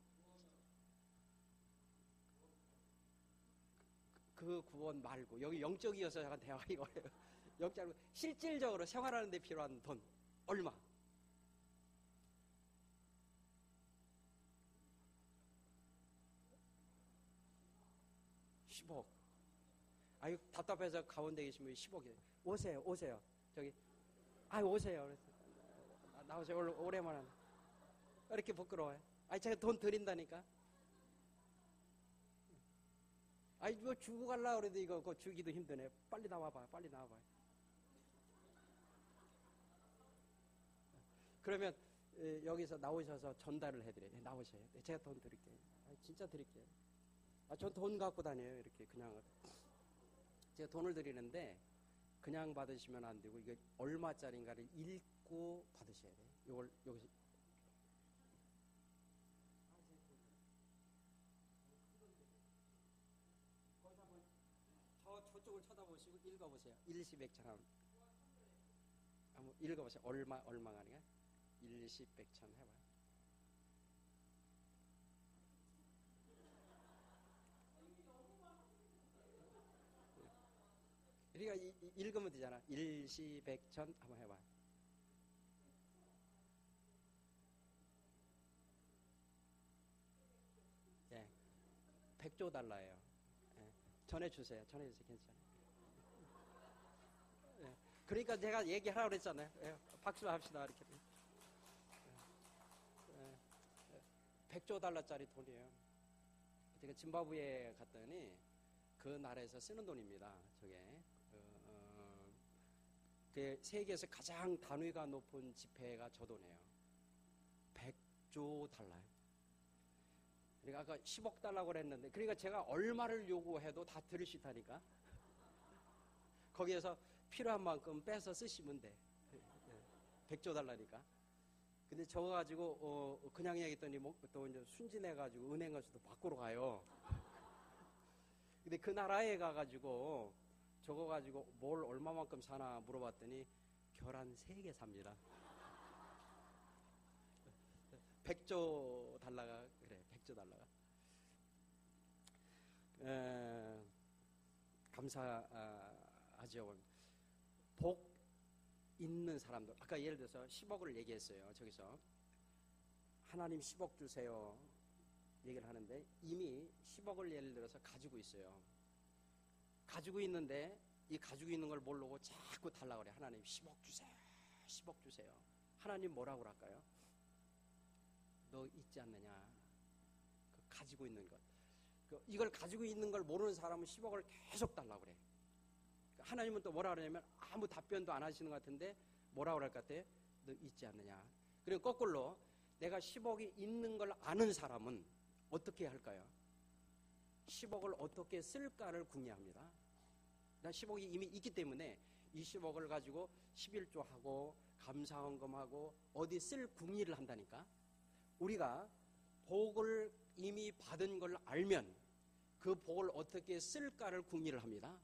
그 구원 말고 여기 영적이어서 잠깐 대화 이거예요. 영적으로 실질적으로 생활하는 데 필요한 돈 얼마? (10억) 아유 답답해서 가운데 계신 분이 10억이에요. 오세요 저기 오세요. 나오세요. 오랜만에 이렇게 부끄러워요. 제가 돈 드린다니까. 이거 주고 갈라 그래도 이거 그거 주기도 힘드네. 빨리 나와봐요. 그러면 여기서 나오셔서 전달을 해드려요. 나오셔요. 제가 돈 드릴게요. 진짜 드릴게요. 전 돈 갖고 다녀요. 이렇게 그냥. 제가 돈을 드리는데 그냥 받으시면 안 되고 이게 얼마짜리인가를 읽고 받으셔야 돼요. 이걸 여기서 저쪽을 쳐다보시고 읽어보세요. 일시백천 한번 읽어보세요. 얼마가 아니야? 일시백천 해봐요. 그러니까 읽으면 되잖아. 일시백천 한번 해봐요. 예, 100조 달러예요. 예, 전해주세요. 괜찮아요. 예, 그러니까 제가 얘기하라고 그랬잖아요. 예, 박수 합시다. 이렇게. 100조 달러짜리 돈이에요. 제가 짐바브웨에 갔더니 그 나라에서 쓰는 돈입니다. 저게. 세계에서 가장 단위가 높은 지폐가 저 돈이에요. 100조 달러요. 그러니까 아까 10억 달라고 그랬는데, 그러니까 제가 얼마를 요구해도 다 들으시다니까. 거기에서 필요한 만큼 빼서 쓰시면 돼. 100조 달라니까. 근데 저거 가지고 그냥 얘기했더니 또 이제 순진해가지고 은행 가서도 바꾸러 가요. 근데 그 나라에 가가지고 저거 가지고 뭘 얼마만큼 사나 물어봤더니 계란 3개 삽니다. 100조 달러가 그래. 100조 달러가. 감사하죠. 복 있는 사람들, 아까 예를 들어서 10억을 얘기했어요. 저기서 하나님 10억 주세요 얘기를 하는데, 이미 10억을 예를 들어서 가지고 있어요. 가지고 있는데 이 가지고 있는 걸 모르고 자꾸 달라고 그래. 하나님 10억 주세요, 10억 주세요. 하나님 뭐라고 할까요? 너 있지 않느냐, 그 가지고 있는 것. 이걸 가지고 있는 걸 모르는 사람은 10억을 계속 달라고 그래. 하나님은 또 뭐라 그러냐면 아무 답변도 안 하시는 것 같은데 뭐라고 그럴 것 같아요? 너 있지 않느냐. 그리고 거꾸로 내가 10억이 있는 걸 아는 사람은 어떻게 할까요? 10억을 어떻게 쓸까를 궁리합니다. 나 10억이 이미 있기 때문에 이 10억을 가지고 11조하고 감사헌금하고 어디 쓸 궁리를 한다니까. 우리가 복을 이미 받은 걸 알면 그 복을 어떻게 쓸까를 궁리를 합니다.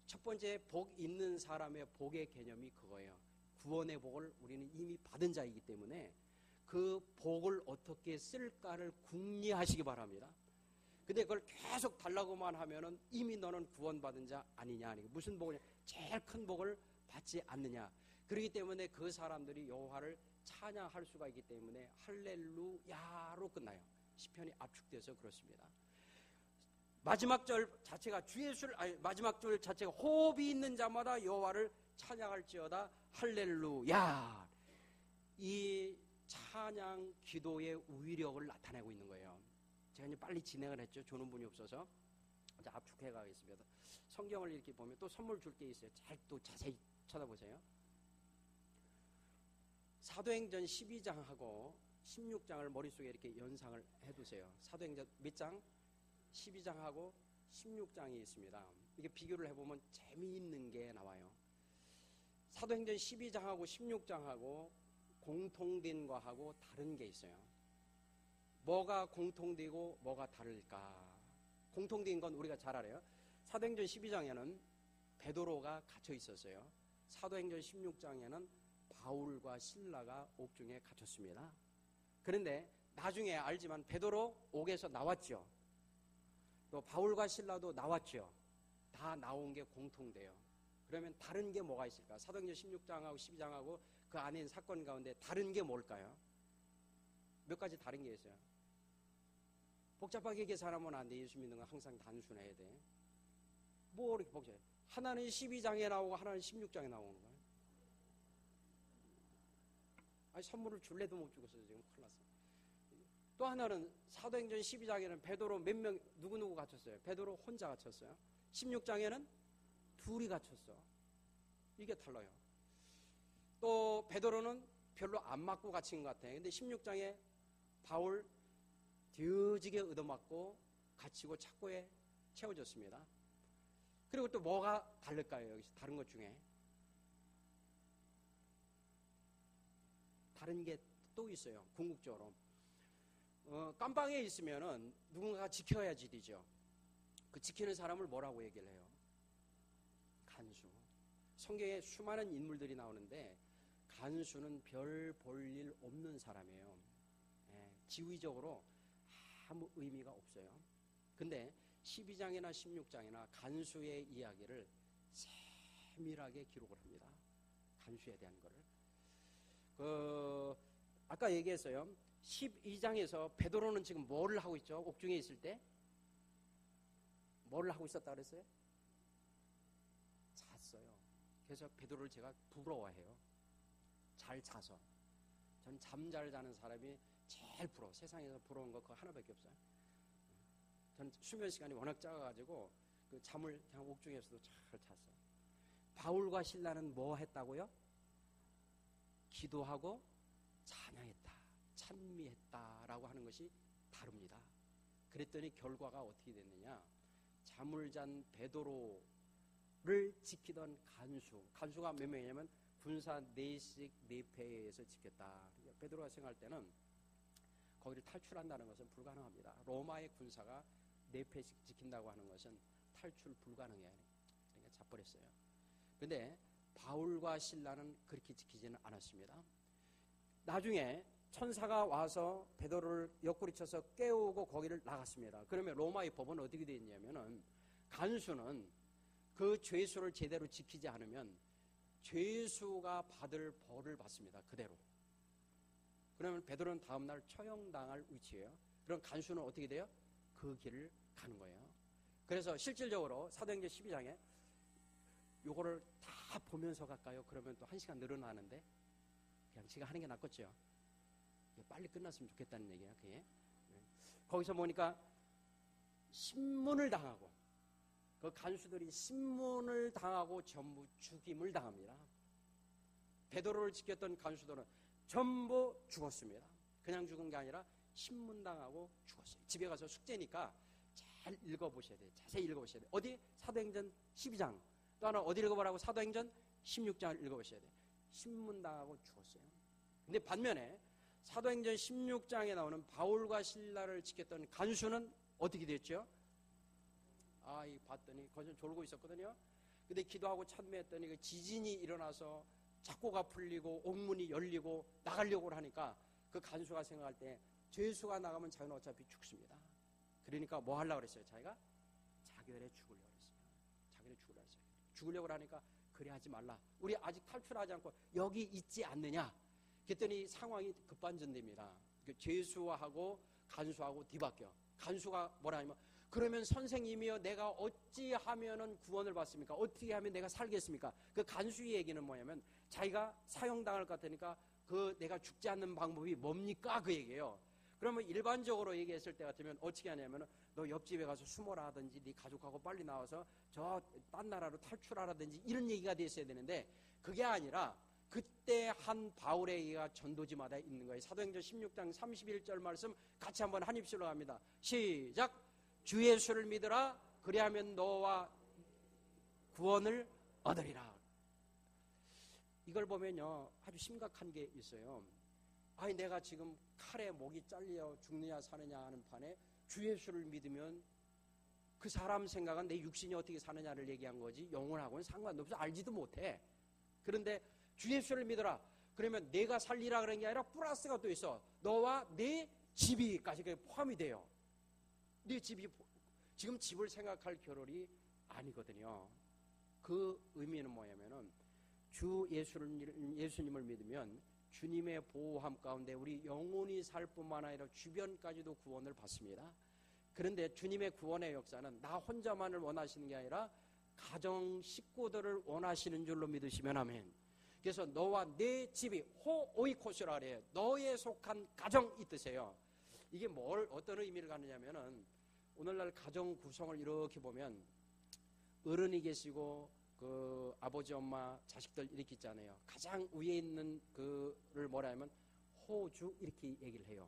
첫 번째, 복 있는 사람의 복의 개념이 그거예요. 구원의 복을 우리는 이미 받은 자이기 때문에 그 복을 어떻게 쓸까를 궁리하시기 바랍니다. 근데 그걸 계속 달라고만 하면은 이미 너는 구원받은 자 아니냐. 무슨 복이냐? 제일 큰 복을 받지 않느냐. 그렇기 때문에 그 사람들이 여호와를 찬양할 수가 있기 때문에 할렐루야로 끝나요. 시편이 압축돼서 그렇습니다. 마지막 절 자체가 마지막 절 자체가 호흡이 있는 자마다 여호와를 찬양할지어다 할렐루야. 이 찬양 기도의 위력을 나타내고 있는 거예요. 제가 이제 빨리 진행을 했죠. 주는 분이 없어서. 이제 압축해 가겠습니다. 성경을 이렇게 보면 또 선물 줄 게 있어요. 잘 또 자세히 쳐다보세요. 사도행전 12장하고 16장을 머릿속에 이렇게 연상을 해두세요. 사도행전 몇 장? 12장하고 16장이 있습니다. 이게 비교를 해보면 재미있는 게 나와요. 사도행전 12장하고 16장하고 공통된 거하고 다른 게 있어요. 뭐가 공통되고 뭐가 다를까? 공통된 건 우리가 잘 알아요. 사도행전 12장에는 베드로가 갇혀 있었어요. 사도행전 16장에는 바울과 실라가 옥중에 갇혔습니다. 그런데 나중에 알지만 베드로 옥에서 나왔죠. 또 바울과 실라도 나왔죠. 다 나온 게 공통돼요. 그러면 다른 게 뭐가 있을까? 사도행전 16장하고 12장하고 그 안에 있는 사건 가운데 다른 게 뭘까요? 몇 가지 다른 게 있어요. 복잡하게 계산하면 안 돼. 예수 믿는 건 항상 단순해야 돼. 뭐 이렇게 복잡해. 하나는 12장에 나오고 하나는 16장에 나오는 거야. 아니, 선물을 줄래도 못 주겠어. 지금 큰일 났어. 또 하나는 사도행전 12장에는 베드로 몇 명 누구누구 갇혔어요. 베드로 혼자 갇혔어요. 16장에는 둘이 갇혔어. 이게 달라요. 또 베드로는 별로 안 맞고 갇힌 것 같아요. 근데 16장에 바울 뒤지게 얻어맞고 갇히고 착고에 채워졌습니다. 그리고 또 뭐가 다를까요? 여기서 다른 것 중에 다른 게 또 있어요. 궁극적으로 깜방에 있으면은 누군가가 지켜야지 되죠. 그 지키는 사람을 뭐라고 얘기를 해요? 간수. 성경에 수많은 인물들이 나오는데 간수는 별 볼 일 없는 사람이에요. 지위적으로 아무 의미가 없어요. 근데 12장이나 16장이나 간수의 이야기를 세밀하게 기록을 합니다. 간수에 대한 거를. 아까 얘기했어요. 12장에서 베드로는 지금 뭘 하고 있죠? 옥중에 있을 때? 뭘 하고 있었다 그랬어요? 잤어요. 그래서 베드로를 제가 부러워해요. 잘 자서. 전 잠 잘 자는 사람이 제일 부러워. 세상에서 부러운 거 그거 하나밖에 없어요. 전 수면 시간이 워낙 작아가지고 그 잠을 그냥 옥중에서도 잘 잤어요. 바울과 실라는 뭐 했다고요? 기도하고 찬양했다, 찬미했다라고 하는 것이 다릅니다. 그랬더니 결과가 어떻게 됐느냐? 잠을 잔 베드로를 지키던 간수가 몇 명이냐면 군사 4씩 4패에서 지켰다. 베드로가 생각할 때는 거기를 탈출한다는 것은 불가능합니다. 로마의 군사가 4패씩 지킨다고 하는 것은 탈출 불가능해요. 그러니까 잡버렸어요. 그런데 바울과 실라는 그렇게 지키지는 않았습니다. 나중에 천사가 와서 베드로를 옆구리 쳐서 깨우고 거기를 나갔습니다. 그러면 로마의 법은 어떻게 되어 있냐면은 간수는 그 죄수를 제대로 지키지 않으면 죄수가 받을 벌을 받습니다. 그대로. 그러면 베드로는 다음날 처형당할 위치예요. 그럼 간수는 어떻게 돼요? 그 길을 가는 거예요. 그래서 실질적으로 사도행전 12장에 요거를 다 보면서 갈까요? 그러면 또 1시간 늘어나는데 그냥 제가 하는 게 낫겠죠. 빨리 끝났으면 좋겠다는 얘기야. 그게. 거기서 보니까 신문을 당하고 그 간수들이 신문을 당하고 전부 죽임을 당합니다. 베드로를 지켰던 간수들은 전부 죽었습니다. 그냥 죽은 게 아니라 신문당하고 죽었어요. 집에 가서 숙제니까 잘 읽어보셔야 돼요. 자세히 읽어보셔야 돼요. 어디? 사도행전 12장. 또 하나 어디 읽어보라고? 사도행전 16장을 읽어보셔야 돼요. 신문당하고 죽었어요. 근데 반면에 사도행전 16장에 나오는 바울과 실라를 지켰던 간수는 어떻게 됐죠? 이 봤더니 거기서 졸고 있었거든요. 근데 기도하고 찬미했더니 그 지진이 일어나서 작고가 풀리고 옥문이 열리고 나가려고 하니까 그 간수가 생각할 때 죄수가 나가면 자기는 어차피 죽습니다. 그러니까 뭐 하려고 그랬어요? 자기가 자결에 죽으려고 그랬어요. 자결에 죽으려고 했어요. 죽으려고 하니까 그래 하지 말라. 우리 아직 탈출하지 않고 여기 있지 않느냐? 그랬더니 상황이 급반전됩니다. 죄수하고 간수하고 뒤바뀌어. 간수가 뭐라 하냐면 그러면 선생님이여 내가 어찌 하면은 구원을 받습니까? 어떻게 하면 내가 살겠습니까? 그 간수의 얘기는 뭐냐면 자기가 사형당할 것 같으니까 그 내가 죽지 않는 방법이 뭡니까? 그 얘기예요. 그러면 일반적으로 얘기했을 때 같으면 어떻게 하냐면 너 옆집에 가서 숨어라 하든지 네 가족하고 빨리 나와서 저 딴 나라로 탈출하라든지 이런 얘기가 됐어야 되는데 그게 아니라 그때 한 바울의 얘기가 전도지마다 있는 거예요. 사도행전 16장 31절 말씀 같이 한번 한 입술로 합니다. 시작! 주 예수를 믿으라. 그리하면 너와 구원을 얻으리라. 이걸 보면요 아주 심각한 게 있어요. 내가 지금 칼에 목이 잘려 죽느냐 사느냐 하는 판에 주 예수를 믿으면 그 사람 생각은 내 육신이 어떻게 사느냐를 얘기한 거지 영혼하고는 상관없어. 알지도 못해. 그런데 주 예수를 믿어라. 그러면 내가 살리라 그런 게 아니라 플러스가 또 있어. 너와 내 집이까지 포함이 돼요. 네 집이 지금 집을 생각할 겨를이 아니거든요. 그 의미는 뭐냐면은 주 예수님을 믿으면 주님의 보호함 가운데 우리 영혼이 살 뿐만 아니라 주변까지도 구원을 받습니다. 그런데 주님의 구원의 역사는 나 혼자만을 원하시는 게 아니라 가정 식구들을 원하시는 줄로 믿으시면 아멘. 그래서 너와 내 집이 호오이코스라 그래요. 너에 속한 가정이 뜻이에요. 이게 어떤 의미를 갖느냐면은 오늘날 가정 구성을 이렇게 보면 어른이 계시고 그 아버지 엄마 자식들 이렇게 있잖아요. 가장 위에 있는 그를 뭐라 하면 호주 이렇게 얘기를 해요.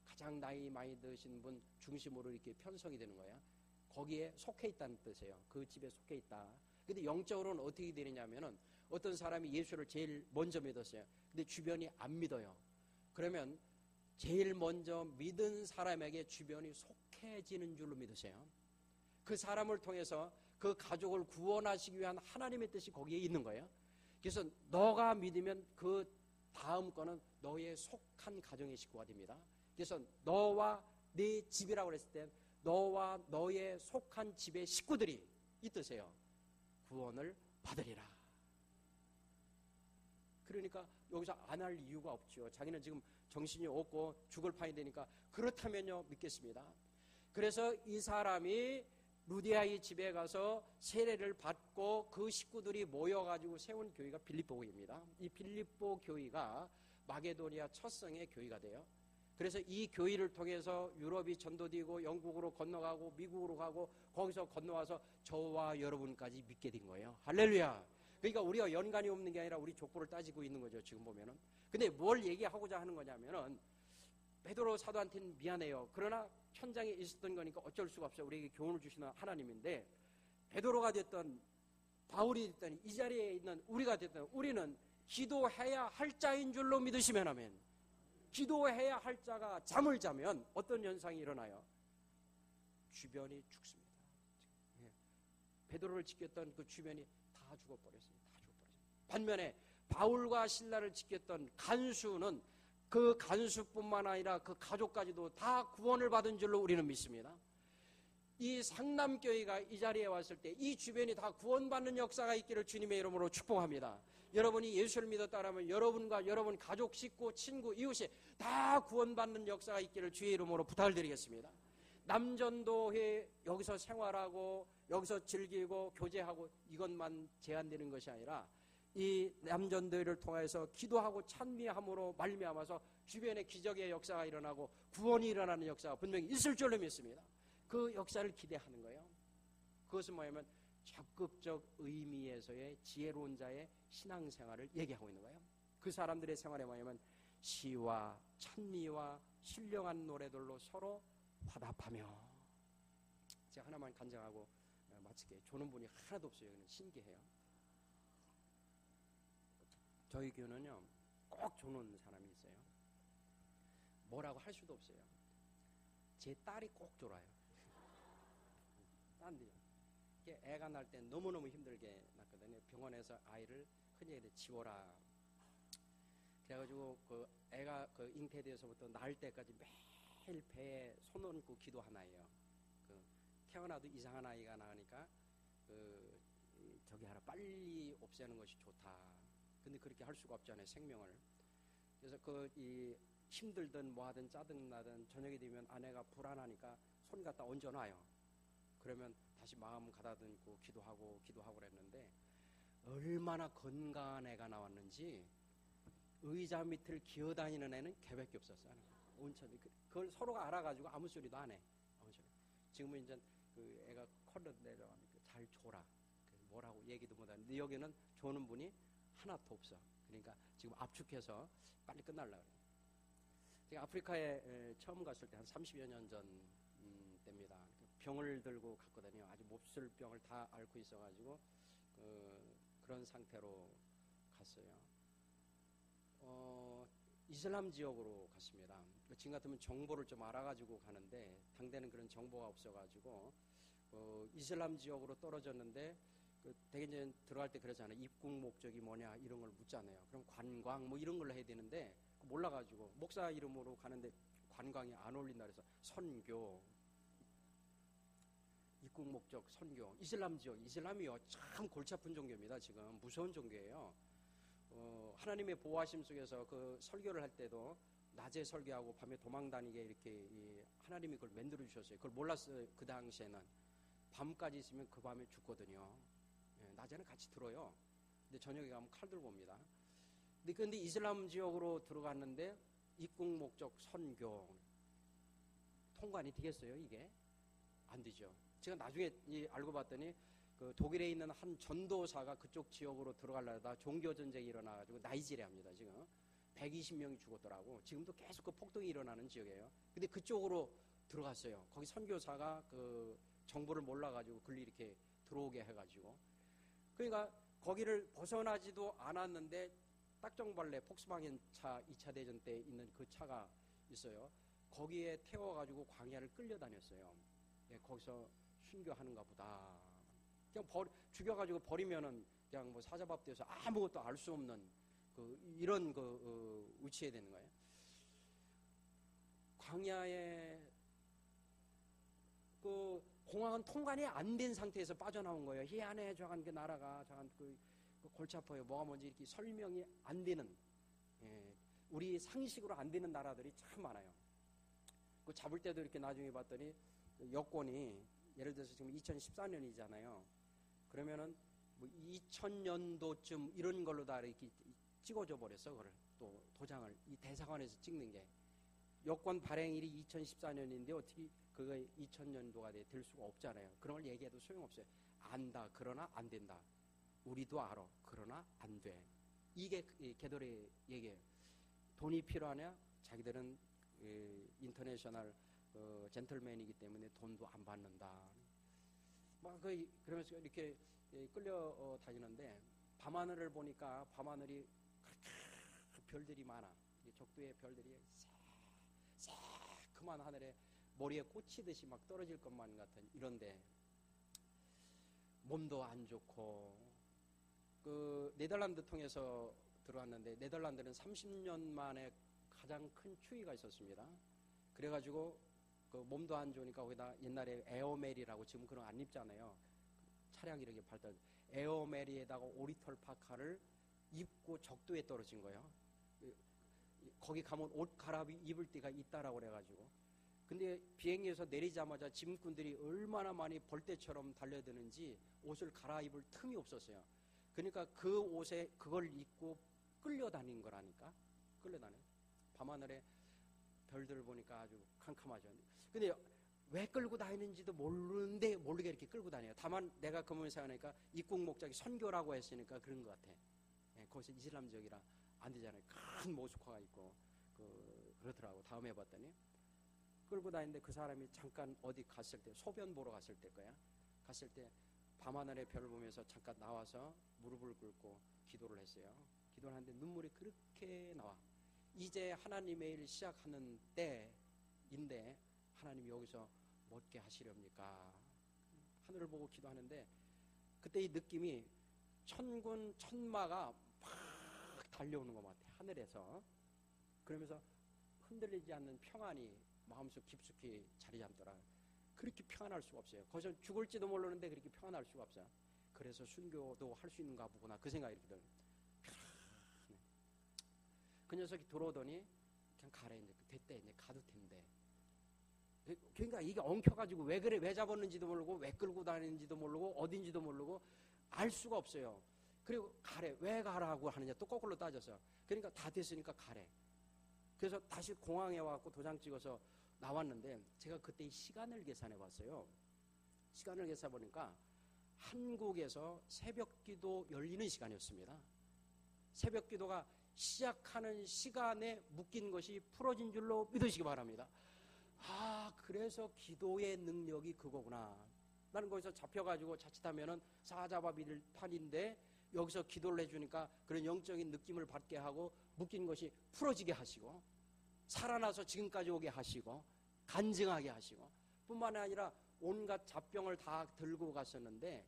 가장 나이 많이 드신 분 중심으로 이렇게 편성이 되는 거예요. 거기에 속해 있다는 뜻이에요. 그 집에 속해 있다. 근데 영적으로는 어떻게 되느냐면은 어떤 사람이 예수를 제일 먼저 믿었어요. 근데 주변이 안 믿어요. 그러면 제일 먼저 믿은 사람에게 주변이 속해지는 줄로 믿으세요. 그 사람을 통해서 그 가족을 구원하시기 위한 하나님의 뜻이 거기에 있는 거예요. 그래서 너가 믿으면 그 다음 거는 너의 속한 가정의 식구가 됩니다. 그래서 너와 네 집이라고 그랬을 때 너와 너의 속한 집의 식구들이 이 뜻이에요. 구원을 받으리라. 그러니까 여기서 안 할 이유가 없죠. 자기는 지금 정신이 없고 죽을 판이 되니까 그렇다면요 믿겠습니다. 그래서 이 사람이 루디아의 집에 가서 세례를 받고 그 식구들이 모여가지고 세운 교회가 빌립보교입니다. 이 빌립보 교회가 마게도니아 첫성의 교회가 돼요. 그래서 이 교회를 통해서 유럽이 전도되고 영국으로 건너가고 미국으로 가고 거기서 건너와서 저와 여러분까지 믿게 된 거예요. 할렐루야. 그러니까 우리가 연관이 없는 게 아니라 우리 족보를 따지고 있는 거죠. 지금 보면은. 근데 뭘 얘기하고자 하는 거냐면은 베드로 사도한테는 미안해요. 그러나 현장에 있었던 거니까 어쩔 수가 없어요. 우리에게 교훈을 주시는 하나님인데, 베드로가 됐던 바울이 됐던 이 자리에 있는 우리가 됐던 우리는 기도해야 할 자인 줄로 믿으시면 하면, 기도해야 할 자가 잠을 자면 어떤 현상이 일어나요? 주변이 죽습니다. 베드로를 지켰던 그 주변이 다 죽어버렸습니다. 다 죽어버렸습니다. 반면에 바울과 신라를 지켰던 간수는 그 간수뿐만 아니라 그 가족까지도 다 구원을 받은 줄로 우리는 믿습니다. 이 상남교회가 이 자리에 왔을 때 이 주변이 다 구원받는 역사가 있기를 주님의 이름으로 축복합니다. 여러분이 예수를 믿었다면 여러분과 여러분 가족, 식구, 친구, 이웃이 다 구원받는 역사가 있기를 주의 이름으로 부탁을 드리겠습니다. 남전도회 여기서 생활하고 여기서 즐기고 교제하고 이것만 제한되는 것이 아니라 이 남전도회를 통해서 기도하고 찬미함으로 말미암아서 주변에 기적의 역사가 일어나고 구원이 일어나는 역사가 분명히 있을 줄로 믿습니다. 그 역사를 기대하는 거예요. 그것은 뭐냐면 적극적 의미에서의 지혜로운 자의 신앙생활을 얘기하고 있는 거예요. 그 사람들의 생활에 뭐냐면 시와 찬미와 신령한 노래들로 서로 화답하며. 제가 하나만 간증하고 마칠게요. 조는 분이 하나도 없어요. 여기는 신기해요. 저희 교회는요 꼭 조는 사람이 있어요. 뭐라고 할 수도 없어요. 제 딸이 꼭 졸아요. 딴데요. 애가 날 때 너무너무 힘들게 낳거든요. 병원에서 아이를 흔히 얘기해 지워라. 그래가지고 그 애가 그 잉태돼서부터 낳을 때까지 매일 배에 손 얹고 기도하나예요. 그 태어나도 이상한 아이가 나으니까 저기 하라, 빨리 없애는 것이 좋다. 근데 그렇게 할 수가 없잖아요, 생명을. 그래서 이 힘들든 뭐하든 짜증나든 저녁이 되면 아내가 불안하니까 손 갖다 얹어놔요. 그러면 다시 마음 가다듬고 기도하고 그랬는데, 얼마나 건강한 애가 나왔는지 의자 밑을 기어다니는 애는 걔밖에 없었어요. 온천히 그걸 서로가 알아가지고 아무 소리도 안 해. 지금은 이제 그 애가 컬러 내려가니까 잘 졸아. 뭐라고 얘기도 못하는데 여기는 조는 분이 하나도 없어. 그러니까 지금 압축해서 빨리 끝날라고 그래요. 제가 아프리카에 처음 갔을 때 한 30여 년 전 때입니다. 병을 들고 갔거든요. 아주 몹쓸 병을 다 앓고 있어가지고 그런 상태로 갔어요. 이슬람 지역으로 갔습니다. 지금 같으면 정보를 좀 알아가지고 가는데 당대는 그런 정보가 없어가지고 이슬람 지역으로 떨어졌는데 되게 이제 들어갈 때 그러잖아요. 입국 목적이 뭐냐 이런 걸 묻잖아요. 그럼 관광 뭐 이런 걸로 해야 되는데 몰라가지고 목사 이름으로 가는데 관광이 안 어울린다 그래서 선교, 입국 목적 선교, 이슬람 지역, 이슬람이요 참 골치 아픈 종교입니다. 지금 무서운 종교예요. 하나님의 보호하심 속에서 그 설교를 할 때도 낮에 설교하고 밤에 도망다니게 이렇게 하나님이 그걸 만들어 주셨어요. 그걸 몰랐어요. 그 당시에는 밤까지 있으면 그 밤에 죽거든요. 낮에는 같이 들어요. 근데 저녁에 가면 칼 들고 옵니다. 근데 이슬람 지역으로 들어갔는데 입국 목적 선교 통관이 되겠어요? 이게 안 되죠. 제가 나중에 알고 봤더니 그 독일에 있는 한 전도사가 그쪽 지역으로 들어가려다 종교 전쟁이 일어나가지고 나이지리아입니다. 지금 120명이 죽었더라고. 지금도 계속 그 폭동이 일어나는 지역이에요. 근데 그쪽으로 들어갔어요. 거기 선교사가 그 정보를 몰라가지고 글리 이렇게 들어오게 해가지고. 그러니까 거기를 벗어나지도 않았는데 딱정벌레 폭스바겐 차 2차 대전 때 있는 그 차가 있어요. 거기에 태워가지고 광야를 끌려다녔어요. 거기서 순교하는가 보다. 그냥 죽여가지고 버리면은 그냥 뭐 사자밥 돼서 아무것도 알 수 없는 이런 위치에 되는 거예요. 광야에 공항은 통관이 안 된 상태에서 빠져나온 거예요. 이 안에 저간 그 나라가 저간 그 골치 아파요. 뭐가 뭔지 이렇게 설명이 안 되는, 우리 상식으로 안 되는 나라들이 참 많아요. 그 잡을 때도 이렇게 나중에 봤더니 여권이 예를 들어서 지금 2014년이잖아요. 그러면은 뭐 2000년도쯤 이런 걸로 다 이렇게 찍어줘 버렸어. 그걸 또 도장을 이 대사관에서 찍는 게 여권 발행일이 2014년인데 어떻게 그거 2000년도가 될 수가 없잖아요. 그런 걸 얘기해도 소용없어요. 안다 그러나 안 된다. 우리도 알아 그러나 안 돼. 이게 개돌의 얘기예요. 돈이 필요하냐? 자기들은 인터내셔널 젠틀맨이기 때문에 돈도 안 받는다. 막 그러면서 이렇게 끌려 다니는데 밤하늘을 보니까 밤하늘이 그렇게 별들이 많아. 적도의 별들이 새그만 하늘에 머리에 꽂히듯이 막 떨어질 것만 같은 이런데 몸도 안 좋고 그 네덜란드 통해서 들어왔는데 네덜란드는 30년 만에 가장 큰 추위가 있었습니다. 그래가지고 그 몸도 안 좋으니까 거기다 옛날에 에어멜이라고 지금 그런 안 입잖아요. 차량 이렇게 발달 에어멜에다가 오리털 파카를 입고 적도에 떨어진 거예요. 거기 가면 옷 갈아입 입을 때가 있다라고 그래가지고 근데 비행기에서 내리자마자 짐꾼들이 얼마나 많이 벌떼처럼 달려드는지 옷을 갈아입을 틈이 없었어요. 그러니까 그 옷에 그걸 입고 끌려다닌 거라니까. 끌려다녀. 밤하늘에 별들을 보니까 아주 캄캄하죠. 근데 왜 끌고 다니는지도 모르는데 모르게 이렇게 끌고 다녀요. 다만 내가 그분을 생각하니까 입국 목적이 선교라고 했으니까 그런 것 같아. 거기서 이슬람적이라 안 되잖아요. 큰 모스크가 있고 그렇더라고. 다음에 봤더니 끌고 다니는데 그 사람이 잠깐 어디 갔을 때 소변 보러 갔을 때 거야. 갔을 때 밤하늘의 별을 보면서 잠깐 나와서 무릎을 꿇고 기도를 했어요. 기도를 하는데 눈물이 그렇게 나와. 이제 하나님의 일 시작하는 때인데 하나님이 여기서 뭣게 하시렵니까? 하늘을 보고 기도하는데 그때 이 느낌이 천군 천마가 막 달려오는 것 같아. 하늘에서. 그러면서 흔들리지 않는 평안이 마음속 깊숙이 자리 잡더라. 그렇게 평안할 수가 없어요. 거기서 죽을지도 모르는데 그렇게 평안할 수가 없어요. 그래서 순교도 할 수 있는가 보구나. 그 생각이 들어요. 그 녀석이 들어오더니 그냥 가래. 이제 됐대. 이제 가도 된대. 그러니까 이게 엉켜가지고 왜 그래, 왜 잡았는지도 모르고, 왜 끌고 다니는지도 모르고, 어딘지도 모르고, 알 수가 없어요. 그리고 가래. 왜 가라고 하느냐. 또 거꾸로 따져서. 그러니까 다 됐으니까 가래. 그래서 다시 공항에 와갖고 도장 찍어서 나왔는데, 제가 그때 이 시간을 계산해 봤어요. 시간을 계산해 보니까, 한국에서 새벽 기도 열리는 시간이었습니다. 새벽 기도가 시작하는 시간에 묶인 것이 풀어진 줄로 믿으시기 바랍니다. 아, 그래서 기도의 능력이 그거구나. 나는 거기서 잡혀가지고 자칫하면은 사자바 믿을 판인데 여기서 기도를 해주니까 그런 영적인 느낌을 받게 하고 묶인 것이 풀어지게 하시고 살아나서 지금까지 오게 하시고 간증하게 하시고 뿐만 아니라 온갖 잡병을 다 들고 갔었는데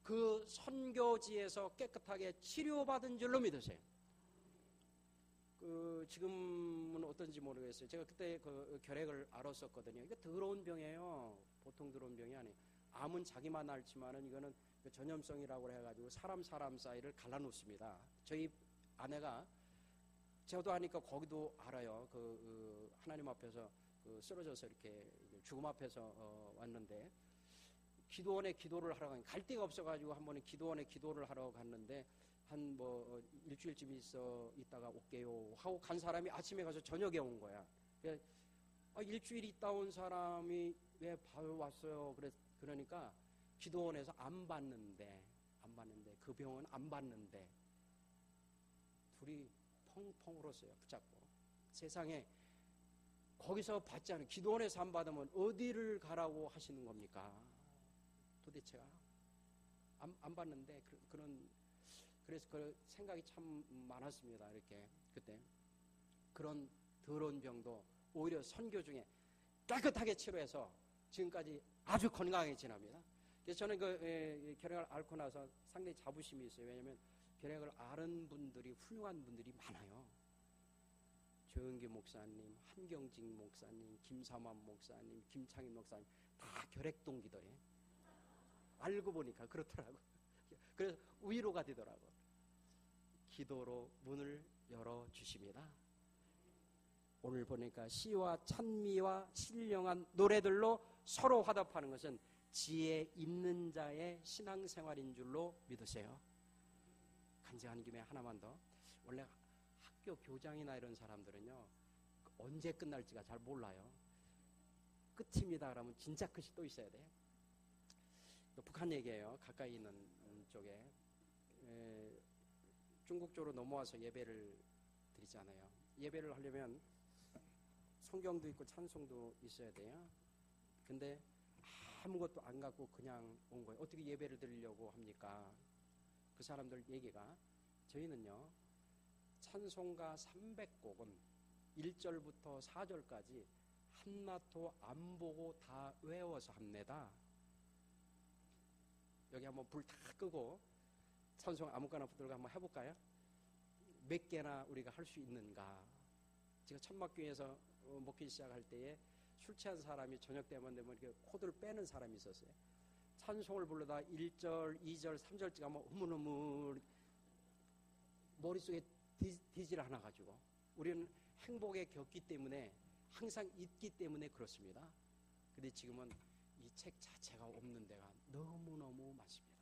그 선교지에서 깨끗하게 치료받은 줄로 믿으세요. 지금은 어떤지 모르겠어요. 제가 그때 그 결핵을 앓았었거든요. 이게 더러운 병이에요. 보통 더러운 병이 아니에요. 암은 자기만 앓지만은 이거는 전염성이라고 해가지고 사람 사이를 갈라놓습니다. 저희 아내가 저도 하니까 거기도 알아요. 하나님 앞에서 쓰러져서 이렇게 죽음 앞에서 왔는데 기도원에 기도를 하러 갈 데가 없어가지고 한 번에 기도원에 기도를 하러 갔는데 한 일주일쯤 있다가 올게요 하고 간 사람이 아침에 가서 저녁에 온 거야. 일주일 있다 온 사람이 왜 바로 왔어요? 그러니까 기도원에서 안 받는데 그 병은 안 받는데 둘이 펑펑 울었어요. 붙잡고. 세상에 거기서 받지 않은 기도원에서 안 받으면 어디를 가라고 하시는 겁니까? 도대체가 안 받는데 그래서 그 생각이 참 많았습니다. 이렇게 그때 그런 더러운 병도 오히려 선교 중에 깨끗하게 치료해서 지금까지 아주 건강하게 지납니다. 그래서 저는 결핵을 앓고 나서 상당히 자부심이 있어요. 왜냐하면 결핵을 앓은 분들이 훌륭한 분들이 많아요. 조영기 목사님, 한경직 목사님, 김삼환 목사님, 김창인 목사님 다 결핵 동기들이에요. 알고 보니까 그렇더라고요. 그래서 위로가 되더라고요. 기도로 문을 열어주십니다. 오늘 보니까 시와 찬미와 신령한 노래들로 서로 화답하는 것은 지혜 있는 자의 신앙생활인 줄로 믿으세요. 간증하는 김에 하나만 더. 원래 학교 교장이나 이런 사람들은요 언제 끝날지가 잘 몰라요. 끝입니다 그러면 진짜 끝이 또 있어야 돼. 북한 얘기예요. 가까이 있는 쪽에 중국 쪽으로 넘어와서 예배를 드리잖아요. 예배를 하려면 성경도 있고 찬송도 있어야 돼요. 근데 아무것도 안 갖고 그냥 온 거예요. 어떻게 예배를 드리려고 합니까? 그 사람들 얘기가, 저희는요 찬송가 300곡은 1절부터 4절까지 한나토 안 보고 다 외워서 합니다. 여기 한번 불 다 끄고 찬송 아무거나 붙들고 한번 해볼까요? 몇 개나 우리가 할 수 있는가? 제가 천막교회에서 목회 시작할 때에 술 취한 사람이 저녁 되면 이렇게 코드를 빼는 사람이 있었어요. 찬송을 부르다 1절, 2절, 3절쯤 가면 흐물흐물 머릿속에 디질 하나 가지고, 우리는 행복에 겪기 때문에 항상 있기 때문에 그렇습니다. 근데 지금은 이 책 자체가 없는 데가 너무너무 많습니다.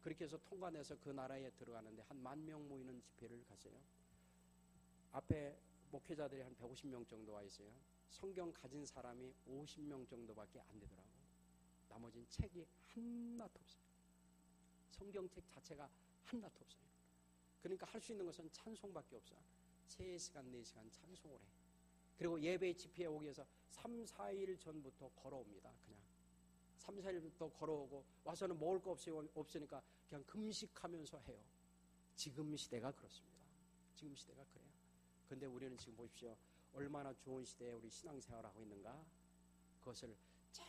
그렇게 해서 통관해서 그 나라에 들어가는데 한 10,000명 모이는 집회를 갔어요. 앞에 목회자들이 한 150명 정도 와 있어요. 성경 가진 사람이 50명 정도밖에 안 되더라고요. 나머지는 책이 하나도 없어요. 성경책 자체가 하나도 없어요. 그러니까 할 수 있는 것은 찬송밖에 없어요. 3시간, 4시간 찬송을 해. 그리고 예배 집회에 오기 위해서 3, 4일 전부터 걸어옵니다. 그냥 3, 4일부터 걸어오고 와서는 먹을 거 없으니까 그냥 금식하면서 해요. 지금 시대가 그렇습니다. 지금 시대가 그래요. 근데 우리는 지금 보십시오. 얼마나 좋은 시대에 우리 신앙생활하고 있는가? 그것을 잘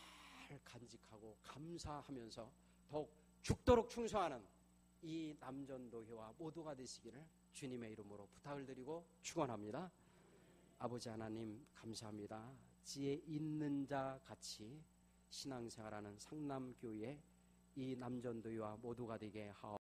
간직하고 감사하면서 더욱 죽도록 충성하는 이 남전도회와 모두가 되시기를 주님의 이름으로 부탁을 드리고 축원합니다. 아버지 하나님 감사합니다. 지혜 있는 자 같이 신앙생활하는 상남교회 이 남전도회와 모두가 되게 하옵소서.